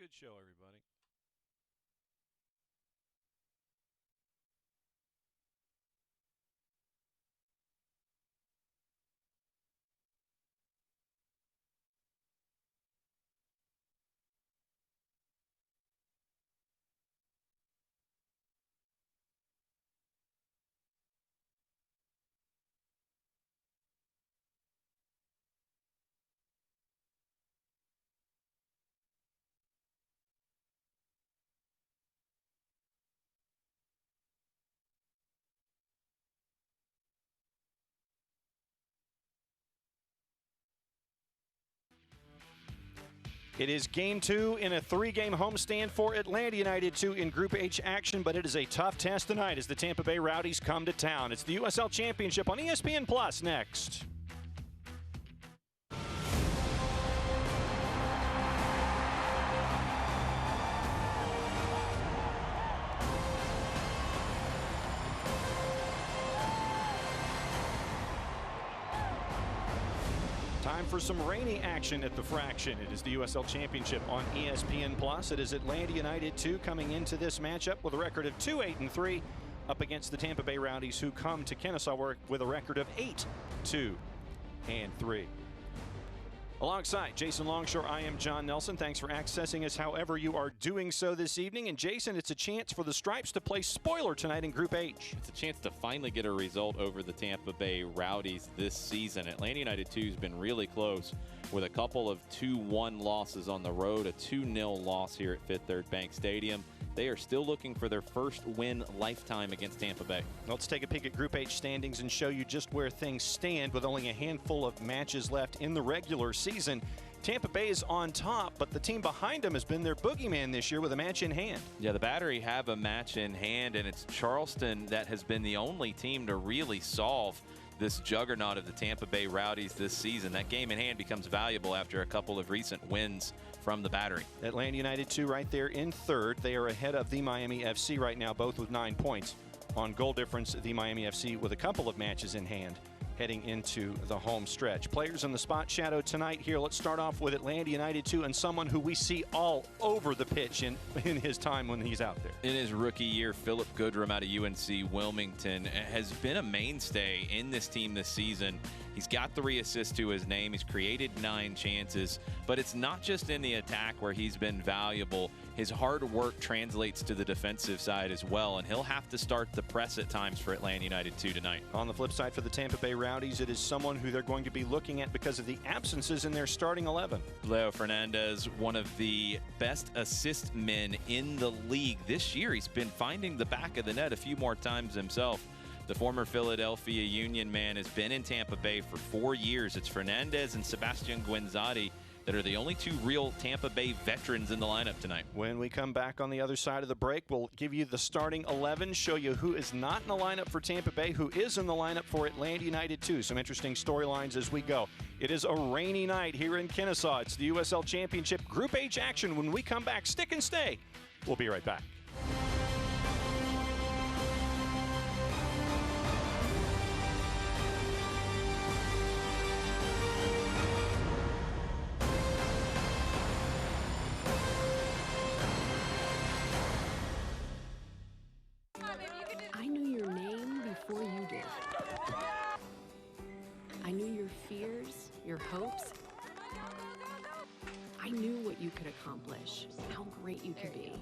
good show, everybody. It is game 2 in a 3-game homestand for Atlanta United 2 in Group H action, but it is a tough test tonight as the Tampa Bay Rowdies come to town. It's the USL Championship on ESPN Plus next. Time for some rainy action at the Fraction. It is the USL Championship on ESPN Plus. It is Atlanta United 2 coming into this matchup with a record of 2-8-3 up against the Tampa Bay Rowdies, who come to Kennesaw with a record of 8-2-3. Alongside Jason Longshore, I am John Nelson. Thanks for accessing us however you are doing so this evening. And Jason, it's a chance for the Stripes to play spoiler tonight in Group H. It's a chance to finally get a result over the Tampa Bay Rowdies this season. Atlanta United 2 has been really close with a couple of 2-1 losses on the road, a 2-0 loss here at Fifth Third Bank Stadium. They are still looking for their first win lifetime against Tampa Bay. Let's take a peek at Group H standings and show you just where things stand with only a handful of matches left in the regular season. Tampa Bay is on top, but the team behind them has been their boogeyman this year with a match in hand. Yeah, the Battery have a match in hand, and it's Charleston that has been the only team to really solve this juggernaut of the Tampa Bay Rowdies this season. That game in hand becomes valuable after a couple of recent wins from the Battery. Atlanta United 2 right there in third. They are ahead of the Miami FC right now, both with 9 points. On goal difference, the Miami FC with a couple of matches in hand heading into the home stretch. Players in the spot shadow tonight here. Let's start off with Atlanta United 2 and someone who we see all over the pitch in his time when he's out there. In his rookie year, Philip Goodrum out of UNC Wilmington has been a mainstay in this team this season. He's got 3 assists to his name. He's created 9 chances, but it's not just in the attack where he's been valuable. His hard work translates to the defensive side as well, and he'll have to start the press at times for Atlanta United 2 tonight. On the flip side for the Tampa Bay Rowdies, it is someone who they're going to be looking at because of the absences in their starting 11. Leo Fernandez, one of the best assist men in the league this year. He's been finding the back of the net a few more times himself. The former Philadelphia Union man has been in Tampa Bay for 4 years. It's Fernandez and Sebastian Guenzati that are the only 2 real Tampa Bay veterans in the lineup tonight. When we come back on the other side of the break, we'll give you the starting 11, show you who is not in the lineup for Tampa Bay, who is in the lineup for Atlanta United 2. Some interesting storylines as we go. It is a rainy night here in Kennesaw. It's the USL Championship Group H action. When we come back, stick and stay. We'll be right back. I knew your name before you did. I knew your fears, your hopes. I knew what you could accomplish, how great you could be.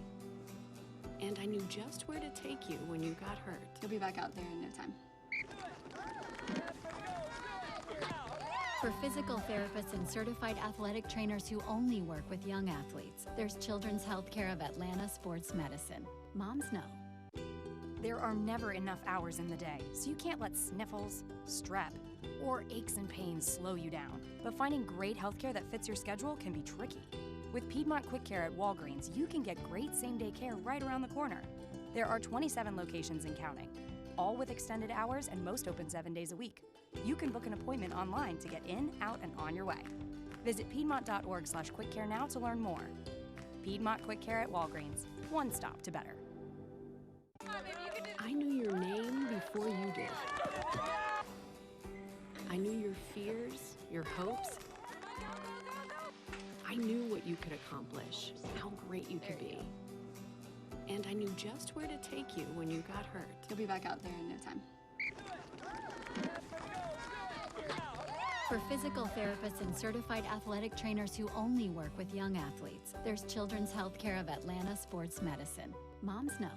And I knew just where to take you when you got hurt. You'll be back out there in no time. For physical therapists and certified athletic trainers who only work with young athletes, there's Children's Healthcare of Atlanta Sports Medicine. Moms know. There are never enough hours in the day, so you can't let sniffles, strep, or aches and pains slow you down. But finding great healthcare that fits your schedule can be tricky. With Piedmont Quick Care at Walgreens, you can get great same-day care right around the corner. There are 27 locations and counting, all with extended hours and most open 7 days a week. You can book an appointment online to get in, out, and on your way. Visit piedmont.org/quickcare now to learn more. Piedmont Quick Care at Walgreens, one stop to better. I knew your name before you did. I knew your fears, your hopes. I knew what you could accomplish, how great you could be. And I knew just where to take you when you got hurt. You'll be back out there in no time. For physical therapists and certified athletic trainers who only work with young athletes, there's Children's Healthcare of Atlanta Sports Medicine. Moms know.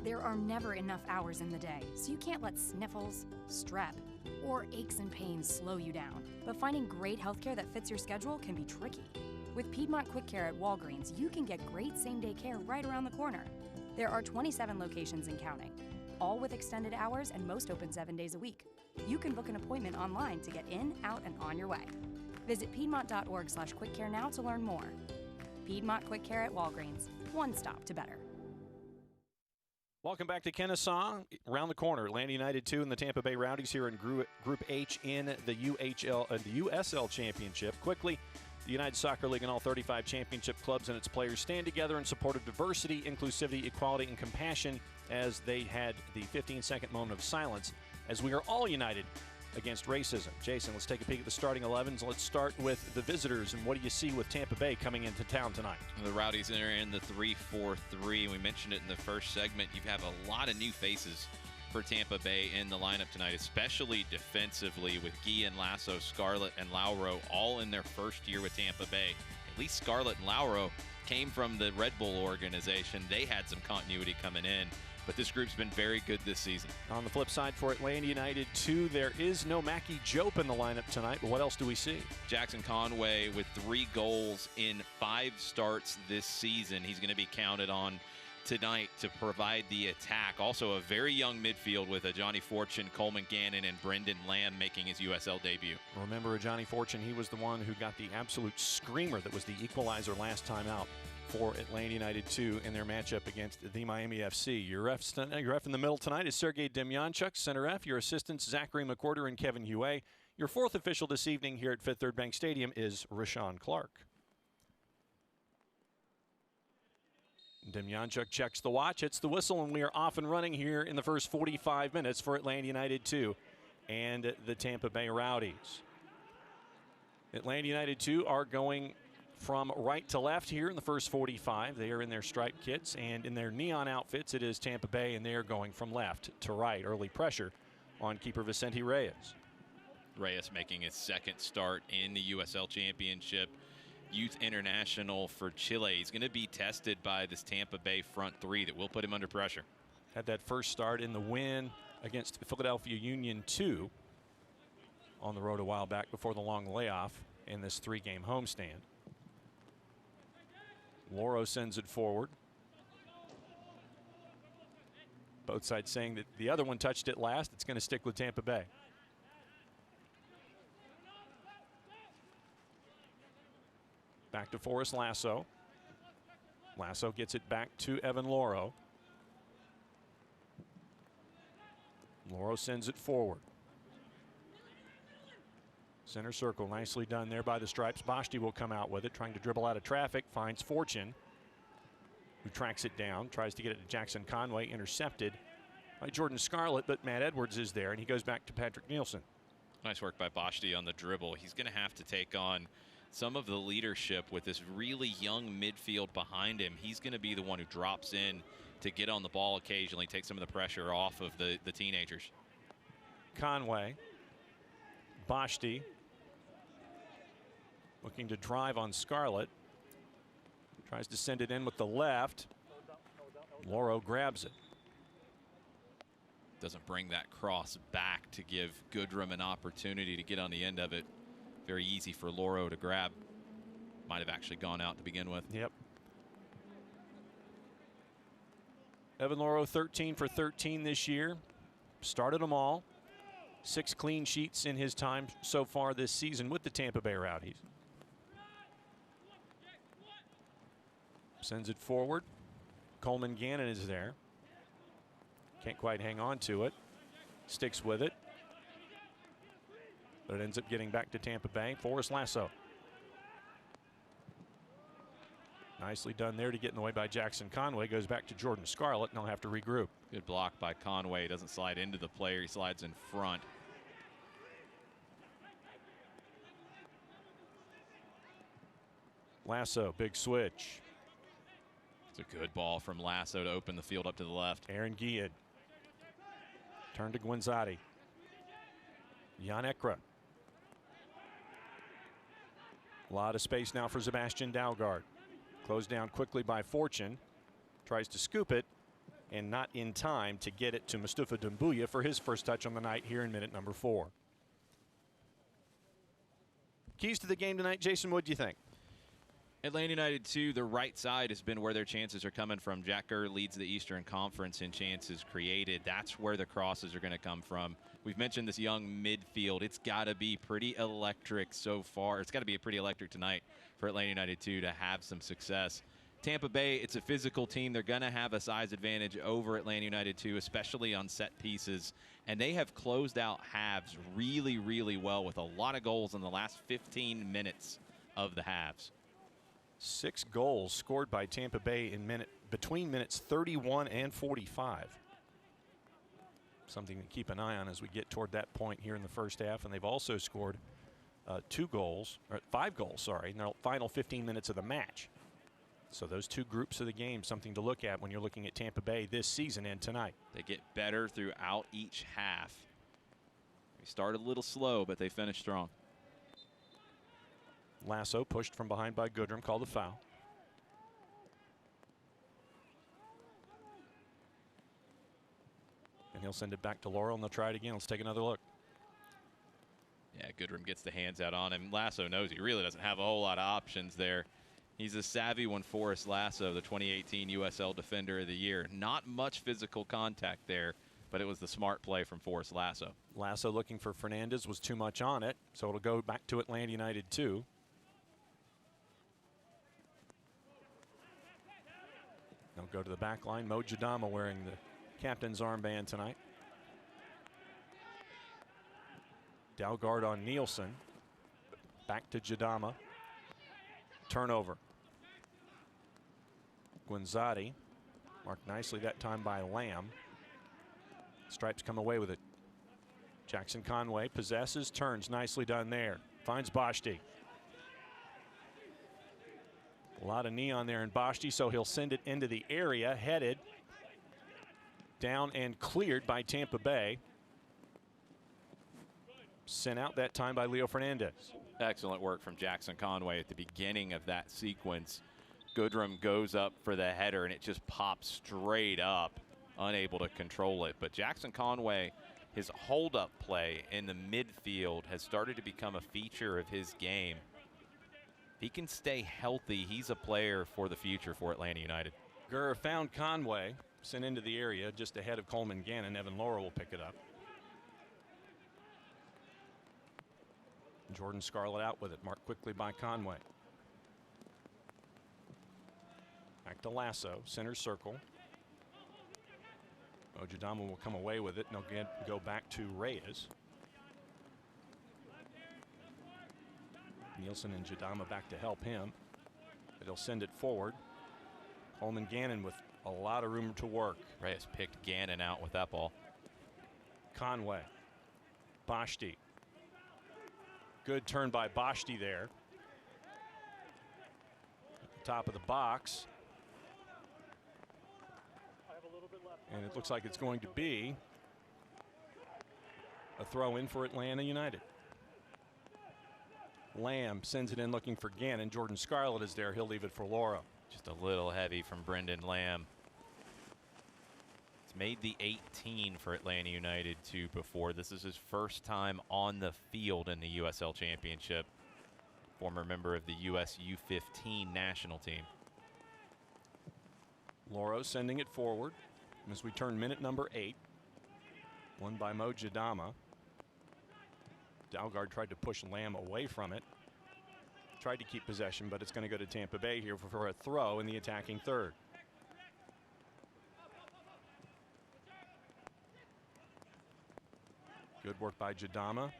There are never enough hours in the day, so you can't let sniffles, strep, or aches and pains slow you down. But finding great healthcare that fits your schedule can be tricky. With Piedmont Quick Care at Walgreens, you can get great same-day care right around the corner. There are 27 locations and counting, all with extended hours and most open 7 days a week. You can book an appointment online to get in, out, and on your way. Visit piedmont.org/quickcare now to learn more. Piedmont Quick Care at Walgreens, one stop to better. Welcome back to Kennesaw. Around the corner, Atlanta United 2 and the Tampa Bay Rowdies here in Group H in the USL Championship. Quickly, the United Soccer League and all 35 championship clubs and its players stand together in support of diversity, inclusivity, equality, and compassion as they had the 15-second moment of silence as we are all united against racism. Jason, let's take a peek at the starting 11s. Let's start with the visitors, and what do you see with Tampa Bay coming into town tonight? The Rowdies enter in the 3-4-3. We mentioned it in the first segment. You have a lot of new faces for Tampa Bay in the lineup tonight, especially defensively with Guy and Lasso, Scarlett and Lauro all in their first year with Tampa Bay. At least Scarlett and Lauro came from the Red Bull organization. They had some continuity coming in. But this group's been very good this season. On the flip side for Atlanta United 2, there is no Mackie Jope in the lineup tonight, but what else do we see? Jackson Conway with 3 goals in 5 starts this season. He's going to be counted on tonight to provide the attack. Also a very young midfield with a Johnny Fortune, Coleman Gannon, and Brendan Lamb making his USL debut. Remember Johnny Fortune, he was the one who got the absolute screamer that was the equalizer last time out for Atlanta United 2 in their matchup against the Miami FC. Your ref in the middle tonight is Sergei Demyanchuk. Center ref, your assistants Zachary McWhorter and Kevin Huey. Your 4th official this evening here at Fifth Third Bank Stadium is Rashawn Clark. Demyanchuk checks the watch, hits the whistle, and we are off and running here in the first 45 minutes for Atlanta United 2 and the Tampa Bay Rowdies. Atlanta United 2 are going from right to left here in the first 45. They are in their striped kits, and in their neon outfits it is Tampa Bay, and they are going from left to right. Early pressure on keeper Vicente Reyes. Reyes making his 2nd start in the USL Championship. Youth International for Chile. He's going to be tested by this Tampa Bay front 3 that will put him under pressure. Had that first start in the win against Philadelphia Union 2 on the road a while back before the long layoff in this 3-game homestand. Lauro sends it forward. Both sides saying that the other one touched it last. It's going to stick with Tampa Bay. Back to Forrest Lasso. Lasso gets it back to Evan Lauro. Lauro sends it forward. Center circle, nicely done there by the Stripes. Boschti will come out with it, trying to dribble out of traffic, finds Fortune, who tracks it down, tries to get it to Jackson Conway, intercepted by Jordan Scarlett, but Matt Edwards is there, and he goes back to Patrick Nielsen. Nice work by Boschti on the dribble. He's going to have to take on some of the leadership with this really young midfield behind him. He's going to be the one who drops in to get on the ball occasionally, take some of the pressure off of the teenagers. Conway, Boschti, looking to drive on Scarlett. Tries to send it in with the left. Lauro grabs it. Doesn't bring that cross back to give Goodrum an opportunity to get on the end of it. Very easy for Lauro to grab. Might have actually gone out to begin with. Yep. Evan Lauro 13 for 13 this year. Started them all. 6 clean sheets in his time so far this season with the Tampa Bay Rowdies. Sends it forward. Coleman Gannon is there. Can't quite hang on to it. Sticks with it. But it ends up getting back to Tampa Bay. Forrest Lasso. Nicely done there to get in the way by Jackson Conway. Goes back to Jordan Scarlett, and they'll have to regroup. Good block by Conway. Doesn't slide into the player. He slides in front. Lasso, big switch. It's a good ball from Lasso to open the field up to the left. Aaron Guillen. Turn to Guinzotti. Jan Ekra. A lot of space now for Sebastian Dalgard. Closed down quickly by Fortune. Tries to scoop it, and not in time to get it to Mustafa Doumbouya for his first touch on the night here in minute number 4. Keys to the game tonight, Jason, what do you think? Atlanta United 2, the right side has been where their chances are coming from. Jack Gurr leads the Eastern Conference in chances created. That's where the crosses are going to come from. We've mentioned this young midfield. It's got to be pretty electric so far. It's got to be pretty electric tonight for Atlanta United 2 to have some success. Tampa Bay, it's a physical team. They're going to have a size advantage over Atlanta United 2, especially on set pieces. And they have closed out halves really, really well with a lot of goals in the last 15 minutes of the halves. 6 goals scored by Tampa Bay in between minutes 31 and 45. Something to keep an eye on as we get toward that point here in the first half. And they've also scored 5 goals, in the final 15 minutes of the match. So those 2 groups of the game, something to look at when you're looking at Tampa Bay this season and tonight. They get better throughout each half. They started a little slow, but they finished strong. Lasso pushed from behind by Goodrum, called a foul. And he'll send it back to Laurel, and they'll try it again. Let's take another look. Yeah, Goodrum gets the hands out on him. Lasso knows he really doesn't have a whole lot of options there. He's a savvy one, Forrest Lasso, the 2018 USL Defender of the Year. Not much physical contact there, but it was the smart play from Forrest Lasso. Lasso looking for Fernandez, was too much on it, so it'll go back to Atlanta United 2. They'll go to the back line. Mo Jadama wearing the captain's armband tonight. Dalgard on Nielsen. Back to Jadama. Turnover. Guinzotti. Marked nicely that time by Lamb. Stripes come away with it. Jackson Conway possesses, turns, nicely done there. Finds Bashti. A lot of knee on there in Bashti, so he'll send it into the area, headed down and cleared by Tampa Bay. Sent out that time by Leo Fernandez. Excellent work from Jackson Conway at the beginning of that sequence. Goodrum goes up for the header, and it just pops straight up, unable to control it. But Jackson Conway, his hold-up play in the midfield has started to become a feature of his game. If he can stay healthy, he's a player for the future for Atlanta United. Gurr found Conway, sent into the area just ahead of Coleman Gannon. Evan Laurel will pick it up. Jordan Scarlett out with it, marked quickly by Conway. Back to Lasso, center circle. Ojadama will come away with it, and they'll go back to Reyes. Nielsen and Jadama back to help him. But he'll send it forward. Coleman Gannon with a lot of room to work. Reyes picked Gannon out with that ball. Conway. Bashti. Good turn by Bashti there. At the top of the box. And it looks like it's going to be a throw in for Atlanta United. Lamb sends it in looking for Gannon. Jordan Scarlett is there. He'll leave it for Laura. Just a little heavy from Brendan Lamb. It's made the 18 for Atlanta United 2 before. This is his first time on the field in the USL Championship. Former member of the US U15 national team. Lauro sending it forward as we turn minute number 8. Won by Mo Jadama. Dalgard tried to push Lamb away from it. Tried to keep possession, but it's going to go to Tampa Bay here for a throw in the attacking third. Good work by Jadama.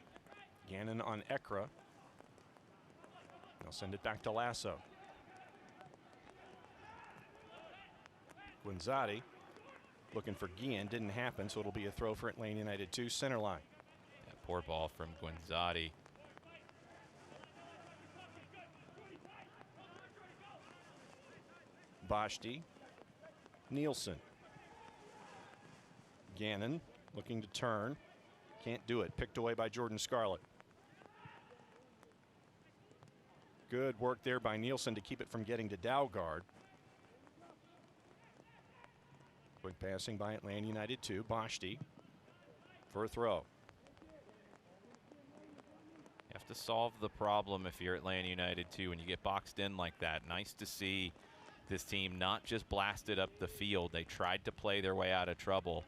Gannon on Ekra. They'll send it back to Lasso. Guinzotti looking for Guillen, didn't happen, so it'll be a throw for Atlanta United 2 center line. Yeah, poor ball from Guinzotti. Bashti. Nielsen. Gannon looking to turn. Can't do it. Picked away by Jordan Scarlett. Good work there by Nielsen to keep it from getting to Dalgard. Quick passing by Atlanta United 2. Bashti for a throw. You have to solve the problem if you're Atlanta United 2 when you get boxed in like that. Nice to see this team not just blasted up the field. They tried to play their way out of trouble.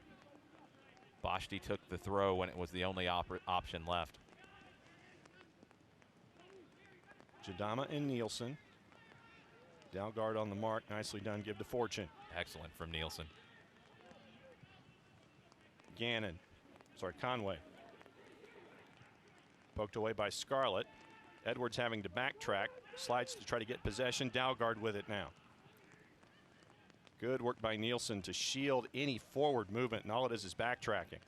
Bashti took the throw when it was the only option left. Jadama and Nielsen. Dalgard on the mark. Nicely done. Give to Fortune. Excellent from Nielsen. Conway. Poked away by Scarlett. Edwards having to backtrack. Slides to try to get possession. Dalgard with it now. Good work by Nielsen to shield any forward movement, and all it is backtracking.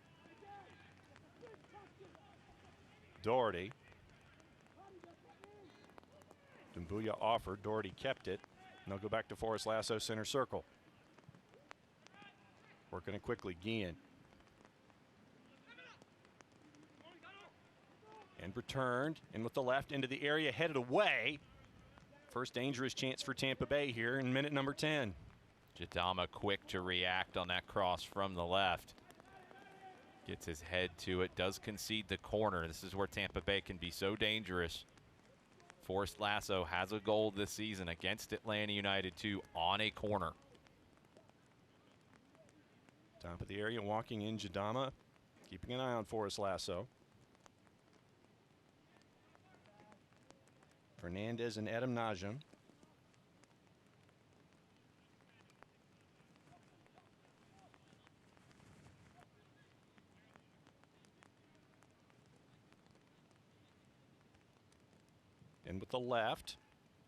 Doherty. Dumbuya offered. Doherty kept it. And they'll go back to Forrest Lasso center circle. Working it quickly. Guillen. And returned. And with the left into the area, headed away. First dangerous chance for Tampa Bay here in minute number 10. Jadama quick to react on that cross from the left. Gets his head to it, does concede the corner. This is where Tampa Bay can be so dangerous. Forrest Lasso has a goal this season against Atlanta United 2 on a corner. Top of the area, walking in Jadama, keeping an eye on Forrest Lasso. Fernandez and Adam Najam. And with the left,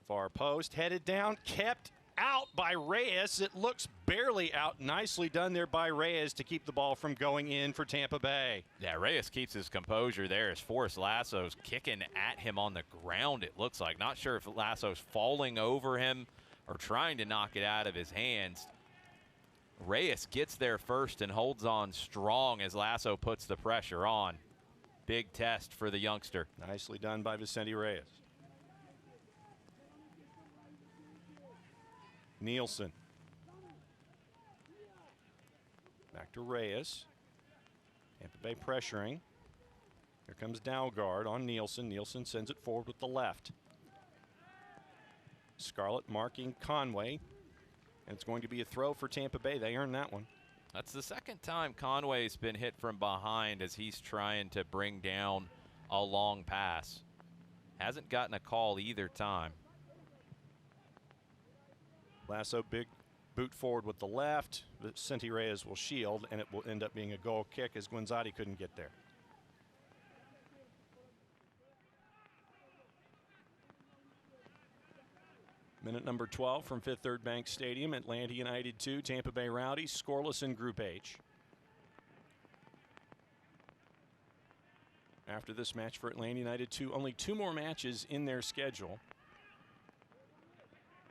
far post, headed down, kept out by Reyes. It looks barely out. Nicely done there by Reyes to keep the ball from going in for Tampa Bay. Yeah, Reyes keeps his composure there as Forrest Lasso's kicking at him on the ground, it looks like. Not sure if Lasso's falling over him or trying to knock it out of his hands. Reyes gets there first and holds on strong as Lasso puts the pressure on. Big test for the youngster. Nicely done by Vicente Reyes. Nielsen. Back to Reyes. Tampa Bay pressuring. Here comes Dalgard on Nielsen. Nielsen sends it forward with the left. Scarlett marking Conway. And it's going to be a throw for Tampa Bay. They earned that one. That's the second time Conway's been hit from behind as he's trying to bring down a long pass. Hasn't gotten a call either time. Lasso, big boot forward with the left. Vicente Reyes will shield, and it will end up being a goal kick as Guenzati couldn't get there. Minute number 12 from Fifth Third Bank Stadium. Atlanta United 2, Tampa Bay Rowdies, scoreless in Group H. After this match for Atlanta United 2, only 2 more matches in their schedule.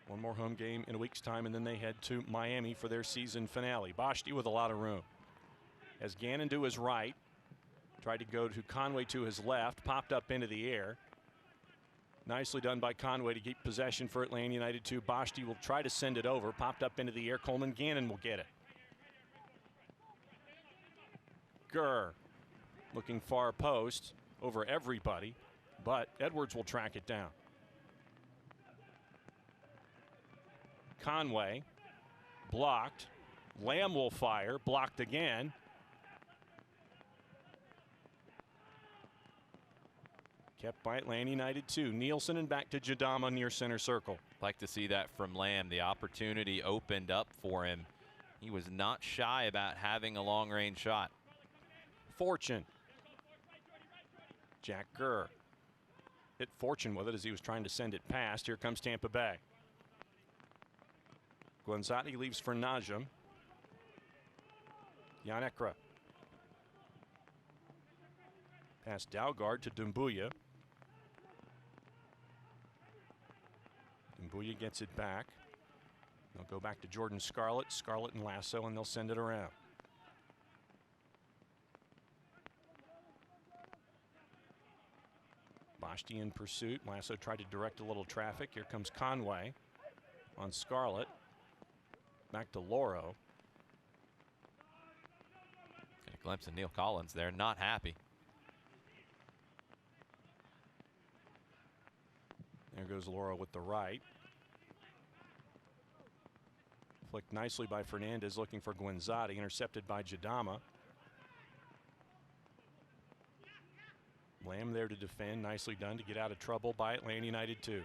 One more home game in a week's time, and then they head to Miami for their season finale. Bashti with a lot of room. As Gannon to his right, tried to go to Conway to his left, popped up into the air. Nicely done by Conway to keep possession for Atlanta United 2. Bashti will try to send it over, popped up into the air. Coleman Gannon will get it. Gurr looking far post over everybody, but Edwards will track it down. Conway blocked. Lamb will fire. Blocked again. Kept by Atlanta United 2. Nielsen and back to Jadama near center circle. Like to see that from Lamb. The opportunity opened up for him. He was not shy about having a long-range shot. Fortune. Jack Gurr hit Fortune with it as he was trying to send it past. Here comes Tampa Bay. Guenzati leaves for Najam. Yanekra. Pass Dalgard to Dumbuya. Dumbuya gets it back. They'll go back to Jordan Scarlett. Scarlett and Lasso, and they'll send it around. Boschti in pursuit. Lasso tried to direct a little traffic. Here comes Conway on Scarlett. Back to Loro. Get a glimpse of Neil Collins there, not happy. There goes Loro with the right. Flicked nicely by Fernandez, looking for Guenzotti, intercepted by Jadama. Lamb there to defend, nicely done to get out of trouble by Atlanta United 2.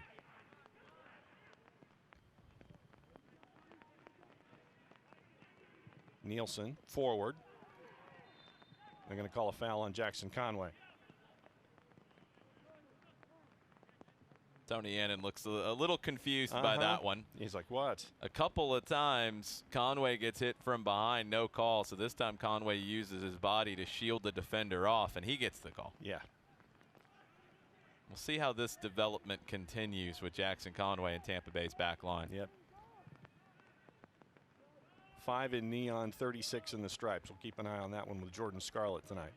Nielsen forward. They're going to call a foul on Jackson Conway. Tony Annan looks a little confused by that one. He's like, what? A couple of times, Conway gets hit from behind, no call. So this time Conway uses his body to shield the defender off, and he gets the call. Yeah. We'll see how this development continues with Jackson Conway and Tampa Bay's back line. Yep. 5 in neon, 36 in the stripes. We'll keep an eye on that one with Jordan Scarlett tonight.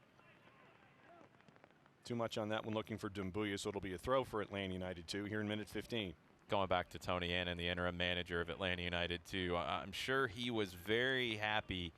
Too much on that one, looking for Dumbuya, so it'll be a throw for Atlanta United 2 here in minute 15. Going back to Tony Annan, the interim manager of Atlanta United 2, I'm sure he was very happy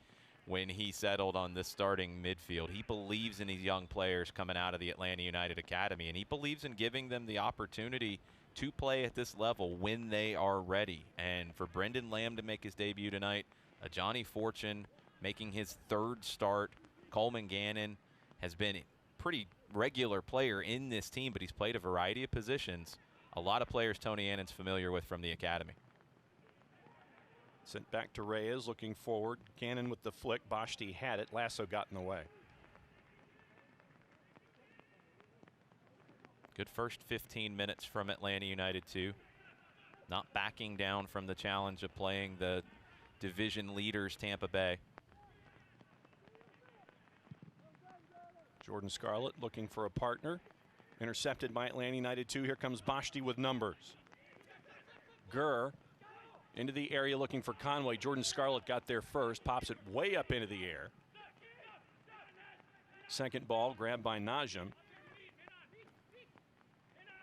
when he settled on this starting midfield. He believes in these young players coming out of the Atlanta United Academy, and he believes in giving them the opportunity to play at this level when they are ready. And for Brendan Lamb to make his debut tonight, a Johnny Fortune making his third start, Coleman Gannon has been a pretty regular player in this team, but he's played a variety of positions. A lot of players Tony Annan's familiar with from the academy. Sent back to Reyes, looking forward. Gannon with the flick. Boschti had it. Lasso got in the way. Good first 15 minutes from Atlanta United 2. Not backing down from the challenge of playing the division leaders Tampa Bay. Jordan Scarlett looking for a partner. Intercepted by Atlanta United 2. Here comes Boschti with numbers. Gurr into the area looking for Conway. Jordan Scarlett got there first. Pops it way up into the air. Second ball grabbed by Najim.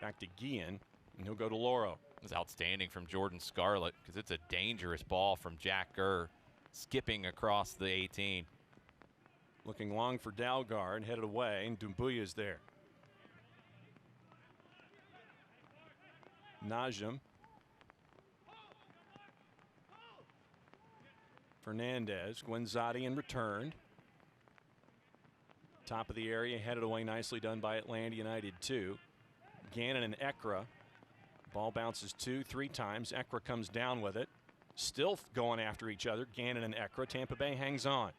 Back to Guillen, and he'll go to Loro. It was outstanding from Jordan Scarlett because it's a dangerous ball from Jack Gurr, skipping across the 18. Looking long for Dalgard, headed away, and Dumbuya is there. Najim. Fernandez, Guenzotti in return. Top of the area, headed away, nicely done by Atlanta United 2. Gannon and Ekra. Ball bounces 2-3 times. Ekra comes down with it. Still going after each other, Gannon and Ekra. Tampa Bay hangs on.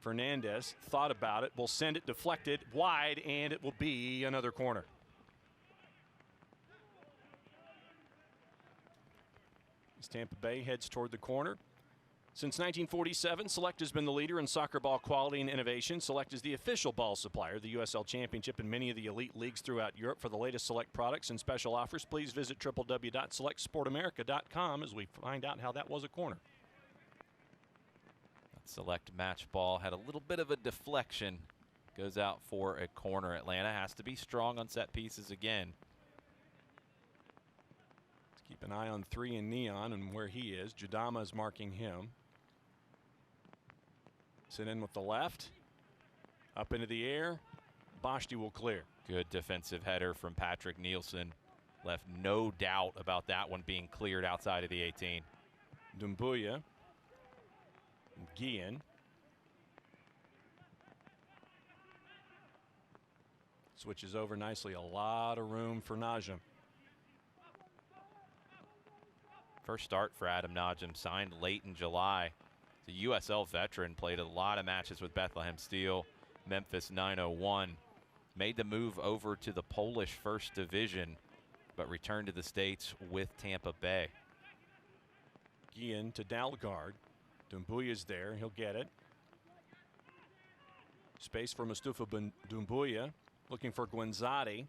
Fernandez thought about it, will send it deflected wide, and it will be another corner. As Tampa Bay heads toward the corner. Since 1947, Select has been the leader in soccer ball quality and innovation. Select is the official ball supplier of the USL Championship and many of the elite leagues throughout Europe. For the latest Select products and special offers, please visit www.selectsportamerica.com as we find out how that was a corner. Select match ball had a little bit of a deflection. Goes out for a corner. Atlanta has to be strong on set pieces again. Let's keep an eye on 3 in neon and where he is. Jadama is marking him. Sit in with the left. Up into the air. Boschti will clear. Good defensive header from Patrick Nielsen. Left no doubt about that one being cleared outside of the 18. Dumbuya. Guillen. Switches over nicely. A lot of room for Najim. First start for Adam Najim, signed late in July. The USL veteran, played a lot of matches with Bethlehem Steel, Memphis 901. Made the move over to the Polish First Division, but returned to the States with Tampa Bay. Guillen to Dalgard. Dumbuya's there. He'll get it. Space for Mustafa Dumbuya. Looking for Guenzotti.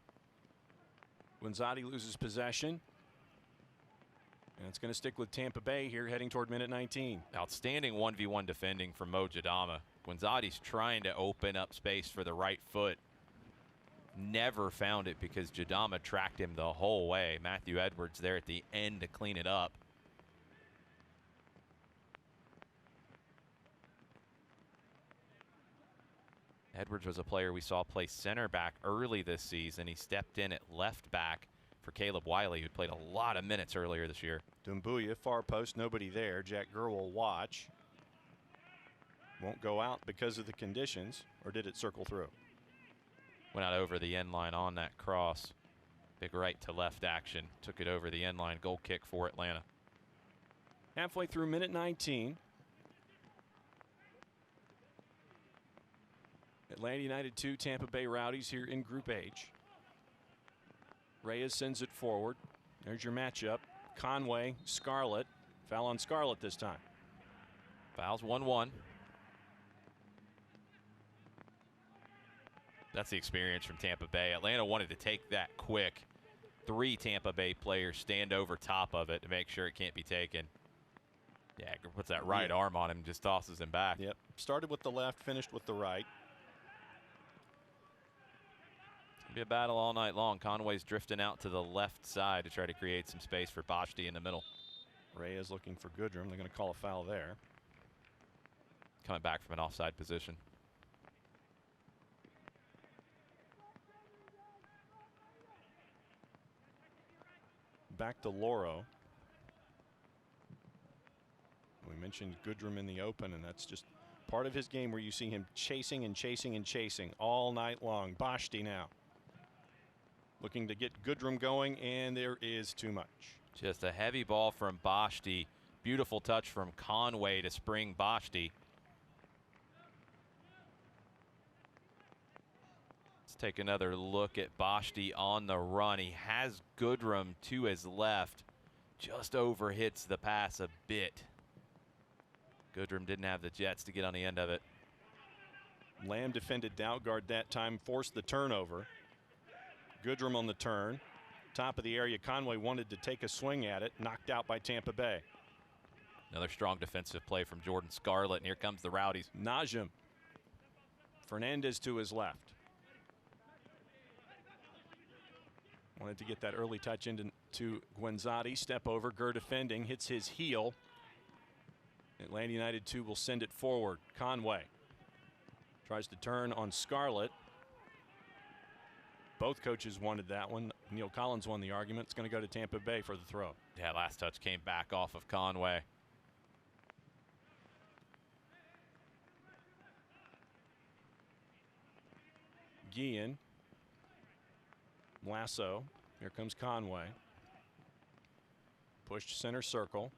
Guenzotti loses possession. And it's going to stick with Tampa Bay here heading toward minute 19. Outstanding 1v1 defending from Mo Jadama. Guenzati's trying to open up space for the right foot. Never found it because Jadama tracked him the whole way. Matthew Edwards there at the end to clean it up. Edwards was a player we saw play center back early this season. He stepped in at left back for Caleb Wiley, who played a lot of minutes earlier this year. Doumbouya, far post, nobody there. Jack Gurr will watch. Won't go out because of the conditions, or did it circle through? Went out over the end line on that cross. Big right to left action. Took it over the end line. Goal kick for Atlanta. Halfway through minute 19. Atlanta United 2, Tampa Bay Rowdies here in Group H. Reyes sends it forward. There's your matchup. Conway, Scarlett. Foul on Scarlett this time. Fouls 1-1. That's the experience from Tampa Bay. Atlanta wanted to take that quick. 3 Tampa Bay players stand over top of it to make sure it can't be taken. Yeah, puts that right arm on him, just tosses him back. Yep. Started with the left, finished with the right. Be a battle all night long. Conway's drifting out to the left side to try to create some space for Boschti in the middle. Reyes looking for Goodrum. They're going to call a foul there. Coming back from an offside position. Back to Loro. We mentioned Goodrum in the open, and that's just part of his game where you see him chasing and chasing and chasing all night long. Boschti now looking to get Goodrum going, and there is too much. Just a heavy ball from Boschti. Beautiful touch from Conway to spring Boschti. Let's take another look at Boschti on the run. He has Goodrum to his left. Just overhits the pass a bit. Goodrum didn't have the jets to get on the end of it. Lamb defended Dalgard that time, forced the turnover. Goodrum on the turn. Top of the area. Conway wanted to take a swing at it. Knocked out by Tampa Bay. Another strong defensive play from Jordan Scarlett, and here comes the Rowdies. Najim. Fernandez to his left. Wanted to get that early touch into Guenzati. Step over. Gurr defending. Hits his heel. Atlanta United 2 will send it forward. Conway tries to turn on Scarlett. Both coaches wanted that one. Neil Collins won the argument. It's going to go to Tampa Bay for the throw. Yeah, last touch came back off of Conway. Guillen. Lasso. Here comes Conway. Pushed center circle.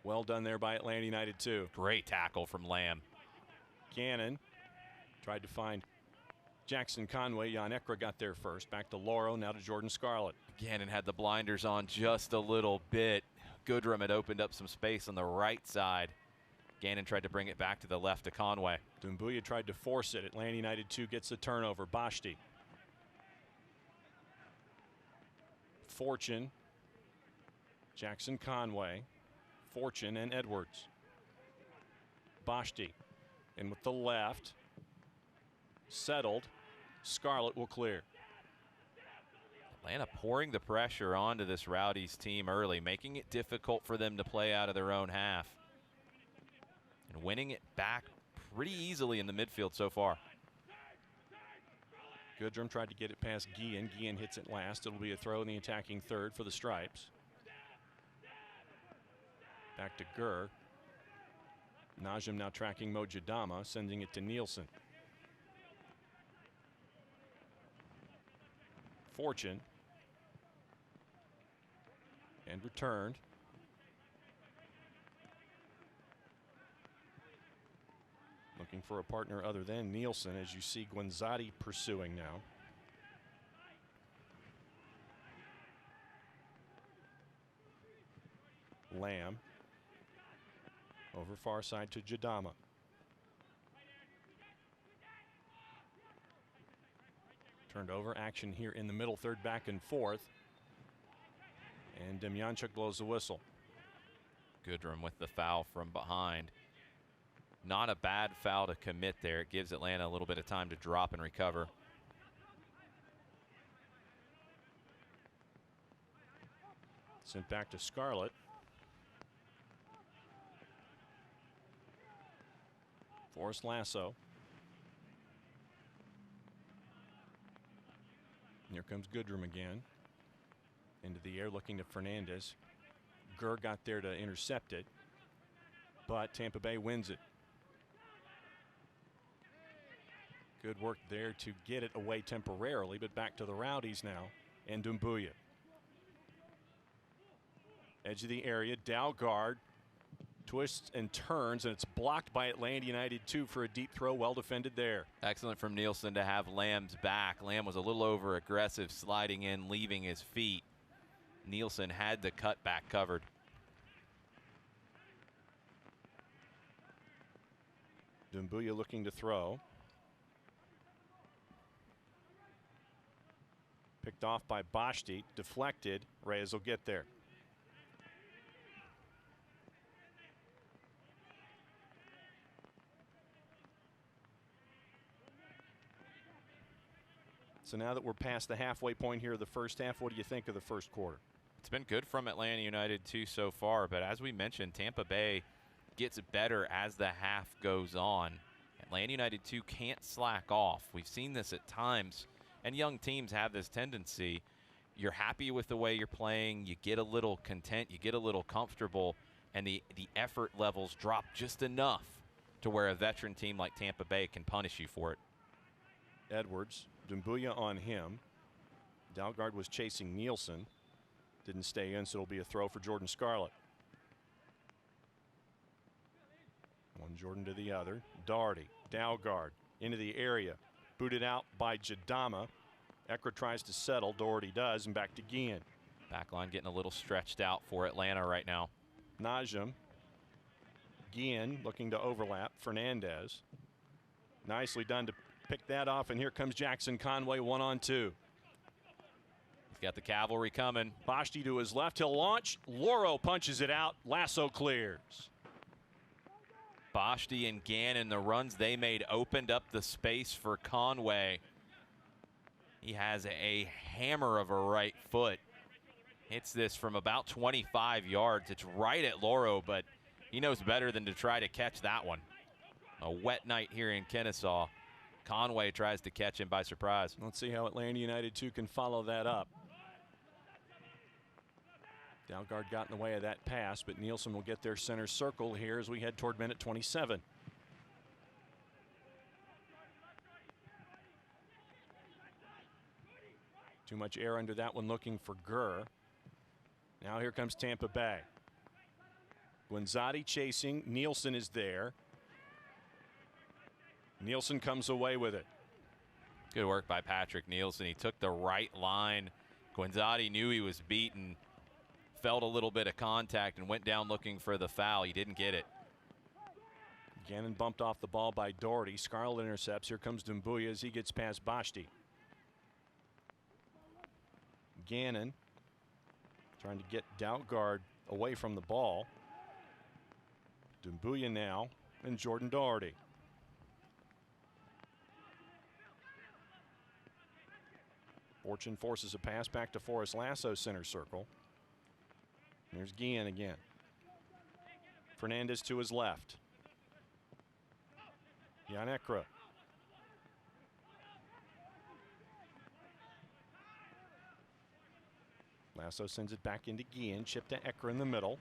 Well done there by Atlanta United 2. Great tackle from Lamb. Gannon tried to find Jackson Conway. Jan Ekra got there first. Back to Loro, now to Jordan Scarlett. Gannon had the blinders on just a little bit. Goodrum had opened up some space on the right side. Gannon tried to bring it back to the left to Conway. Doumbouya tried to force it. Atlanta United 2 gets the turnover. Boschti. Fortune. Jackson Conway. Fortune and Edwards. Boschti. In with the left. Settled. Scarlett will clear. Atlanta pouring the pressure onto this Rowdies team early, making it difficult for them to play out of their own half. And winning it back pretty easily in the midfield so far. Goodrum tried to get it past Guillen. Guillen hits it last. It'll be a throw in the attacking third for the Stripes. Back to Gurr. Najim now tracking Mo Jadama, sending it to Nielsen. Fortune. And returned. Looking for a partner other than Nielsen, as you see Guenzati pursuing now. Lamb. Over far side to Jadama. Turned over, action here in the middle third, back and forth. And Demjanchuk blows the whistle. Goodrum with the foul from behind. Not a bad foul to commit there. It gives Atlanta a little bit of time to drop and recover. Sent back to Scarlett. Forced lasso. Here comes Goodrum again. Into the air looking to Fernandez. Gurr got there to intercept it, but Tampa Bay wins it. Good work there to get it away temporarily, but back to the Rowdies now. And Doumbouya. Edge of the area, Dalgard twists and turns, and it's blocked by Atlanta United 2 for a deep throw. Well defended there. Excellent from Nielsen to have Lamb's back. Lamb was a little over aggressive, sliding in, leaving his feet. Nielsen had the cutback covered. Doumbouya looking to throw. Picked off by Bashti, deflected. Reyes will get there. So now that we're past the halfway point here of the first half, what do you think of the first quarter? It's been good from Atlanta United 2 so far, but as we mentioned, Tampa Bay gets better as the half goes on. Atlanta United 2 can't slack off. We've seen this at times, and young teams have this tendency. You're happy with the way you're playing, you get a little content, you get a little comfortable, and the effort levels drop just enough to where a veteran team like Tampa Bay can punish you for it. Edwards, Doumbouya on him. Dalgard was chasing Nielsen. Didn't stay in, so it'll be a throw for Jordan Scarlett. One Jordan to the other. Doherty, Dalgard into the area. Booted out by Jadama. Ekra tries to settle. Doherty does, and back to Guillen. Backline getting a little stretched out for Atlanta right now. Najim. Guillen looking to overlap. Fernandez. Nicely done to pick that off, and here comes Jackson Conway 1-on-2. He's got the cavalry coming. Bashti to his left. He'll launch. Loro punches it out. Lasso clears. Bashti and Gannon, the runs they made opened up the space for Conway. He has a hammer of a right foot. Hits this from about 25 yards. It's right at Loro, but he knows better than to try to catch that one. A wet night here in Kennesaw. Conway tries to catch him by surprise. Let's see how Atlanta United 2 can follow that up. Dalgard got in the way of that pass, but Nielsen will get their center circle here as we head toward minute 27. Too much air under that one, looking for Gurr. Now here comes Tampa Bay. Guinzotti chasing. Nielsen is there. Nielsen comes away with it. Good work by Patrick Nielsen. He took the right line. Guinzotti knew he was beaten, felt a little bit of contact, and went down looking for the foul. He didn't get it. Gannon bumped off the ball by Doherty. Scarlett intercepts. Here comes Doumbouya as he gets past Bashti. Gannon trying to get Dalgard away from the ball. Doumbouya now and Jordan Doherty. Fortune forces a pass back to Forrest Lasso, center circle. There's Guillen again. Fernandez to his left. Jan Ekra. Lasso sends it back into Guillen. Chip to Ekra in the middle.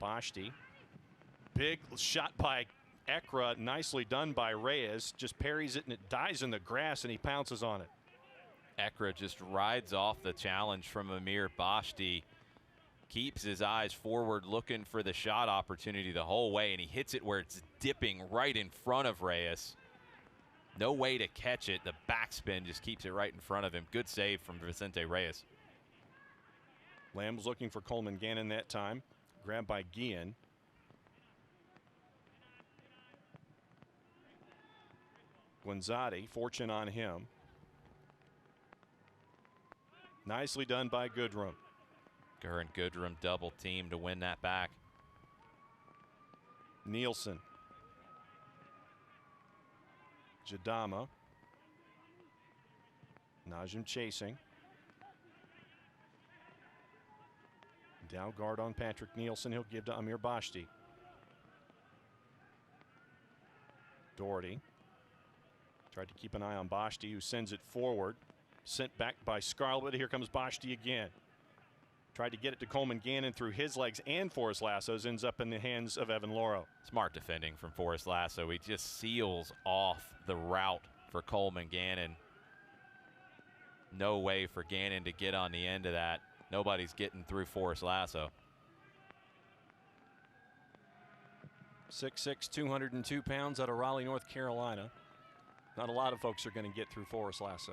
Bashti. Big shot by Ekra, nicely done by Reyes. Just parries it and it dies in the grass and he pounces on it. Ekra just rides off the challenge from Amir Bashti. Keeps his eyes forward looking for the shot opportunity the whole way, and he hits it where it's dipping right in front of Reyes. No way to catch it. The backspin just keeps it right in front of him. Good save from Vicente Reyes. Lamb was looking for Coleman Gannon that time. Grabbed by Guillen. Guinzotti, Fortune on him. Nicely done by Goodrum. Gurr and Goodrum double team to win that back. Nielsen. Jadama. Najim chasing. Down guard on Patrick Nielsen. He'll give to Amir Bashti. Doherty. Tried to keep an eye on Bashti, who sends it forward. Sent back by Scarlett. Here comes Bashti again. Tried to get it to Coleman Gannon through his legs and Forrest Lasso's. Ends up in the hands of Evan Loro. Smart defending from Forrest Lasso. He just seals off the route for Coleman Gannon. No way for Gannon to get on the end of that. Nobody's getting through Forrest Lasso. 6'6", 202 pounds out of Raleigh, North Carolina. Not a lot of folks are going to get through Forrest Lasso.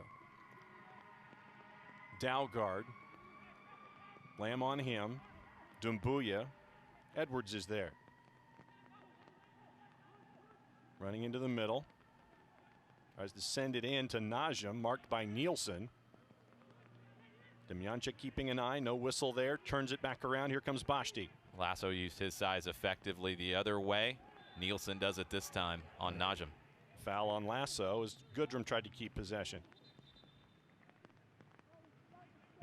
Dalgard. Lamb on him. Dumbuya. Edwards is there. Running into the middle. Tries to send it in to Najim, marked by Nielsen. Demjanjuk keeping an eye, no whistle there. Turns it back around. Here comes Bashti. Lasso used his size effectively the other way. Nielsen does it this time on Najim. Foul on Lasso as Goodrum tried to keep possession.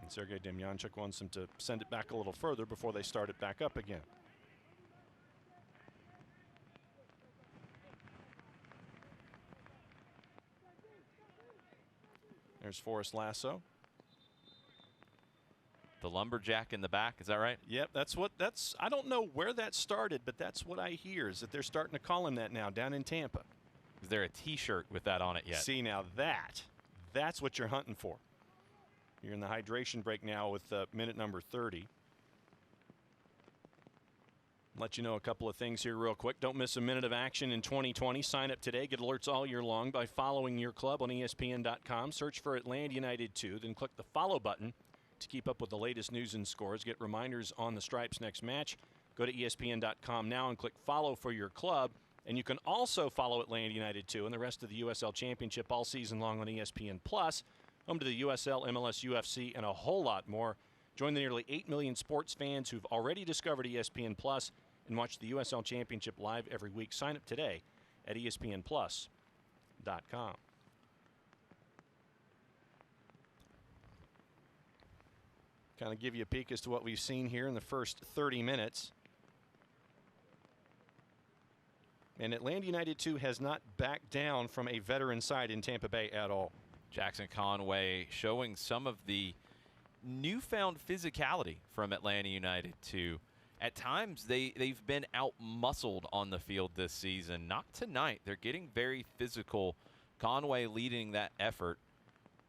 And Sergei Demjanjuk wants him to send it back a little further before they start it back up again. There's Forrest Lasso. The lumberjack in the back, is that right? Yep, I don't know where that started, but that's what I hear, is that they're starting to call him that now down in Tampa. Is there a T-shirt with that on it yet? See, now that's what you're hunting for. You're in the hydration break now with minute number 30. Let you know a couple of things here real quick. Don't miss a minute of action in 2020. Sign up today. Get alerts all year long by following your club on ESPN.com. Search for Atlanta United 2, then click the follow button to keep up with the latest news and scores. Get reminders on the Stripes' next match. Go to ESPN.com now and click follow for your club. And you can also follow Atlanta United 2 and the rest of the USL Championship all season long on ESPN+, home to the USL, MLS, UFC, and a whole lot more. Join the nearly 8 million sports fans who've already discovered ESPN+ and watch the USL Championship live every week. Sign up today at ESPNplus.com. Kind of give you a peek as to what we've seen here in the first 30 minutes. And Atlanta United 2 has not backed down from a veteran side in Tampa Bay at all. Jackson Conway showing some of the newfound physicality from Atlanta United 2. At times, they've been out-muscled on the field this season. Not tonight. They're getting very physical. Conway leading that effort.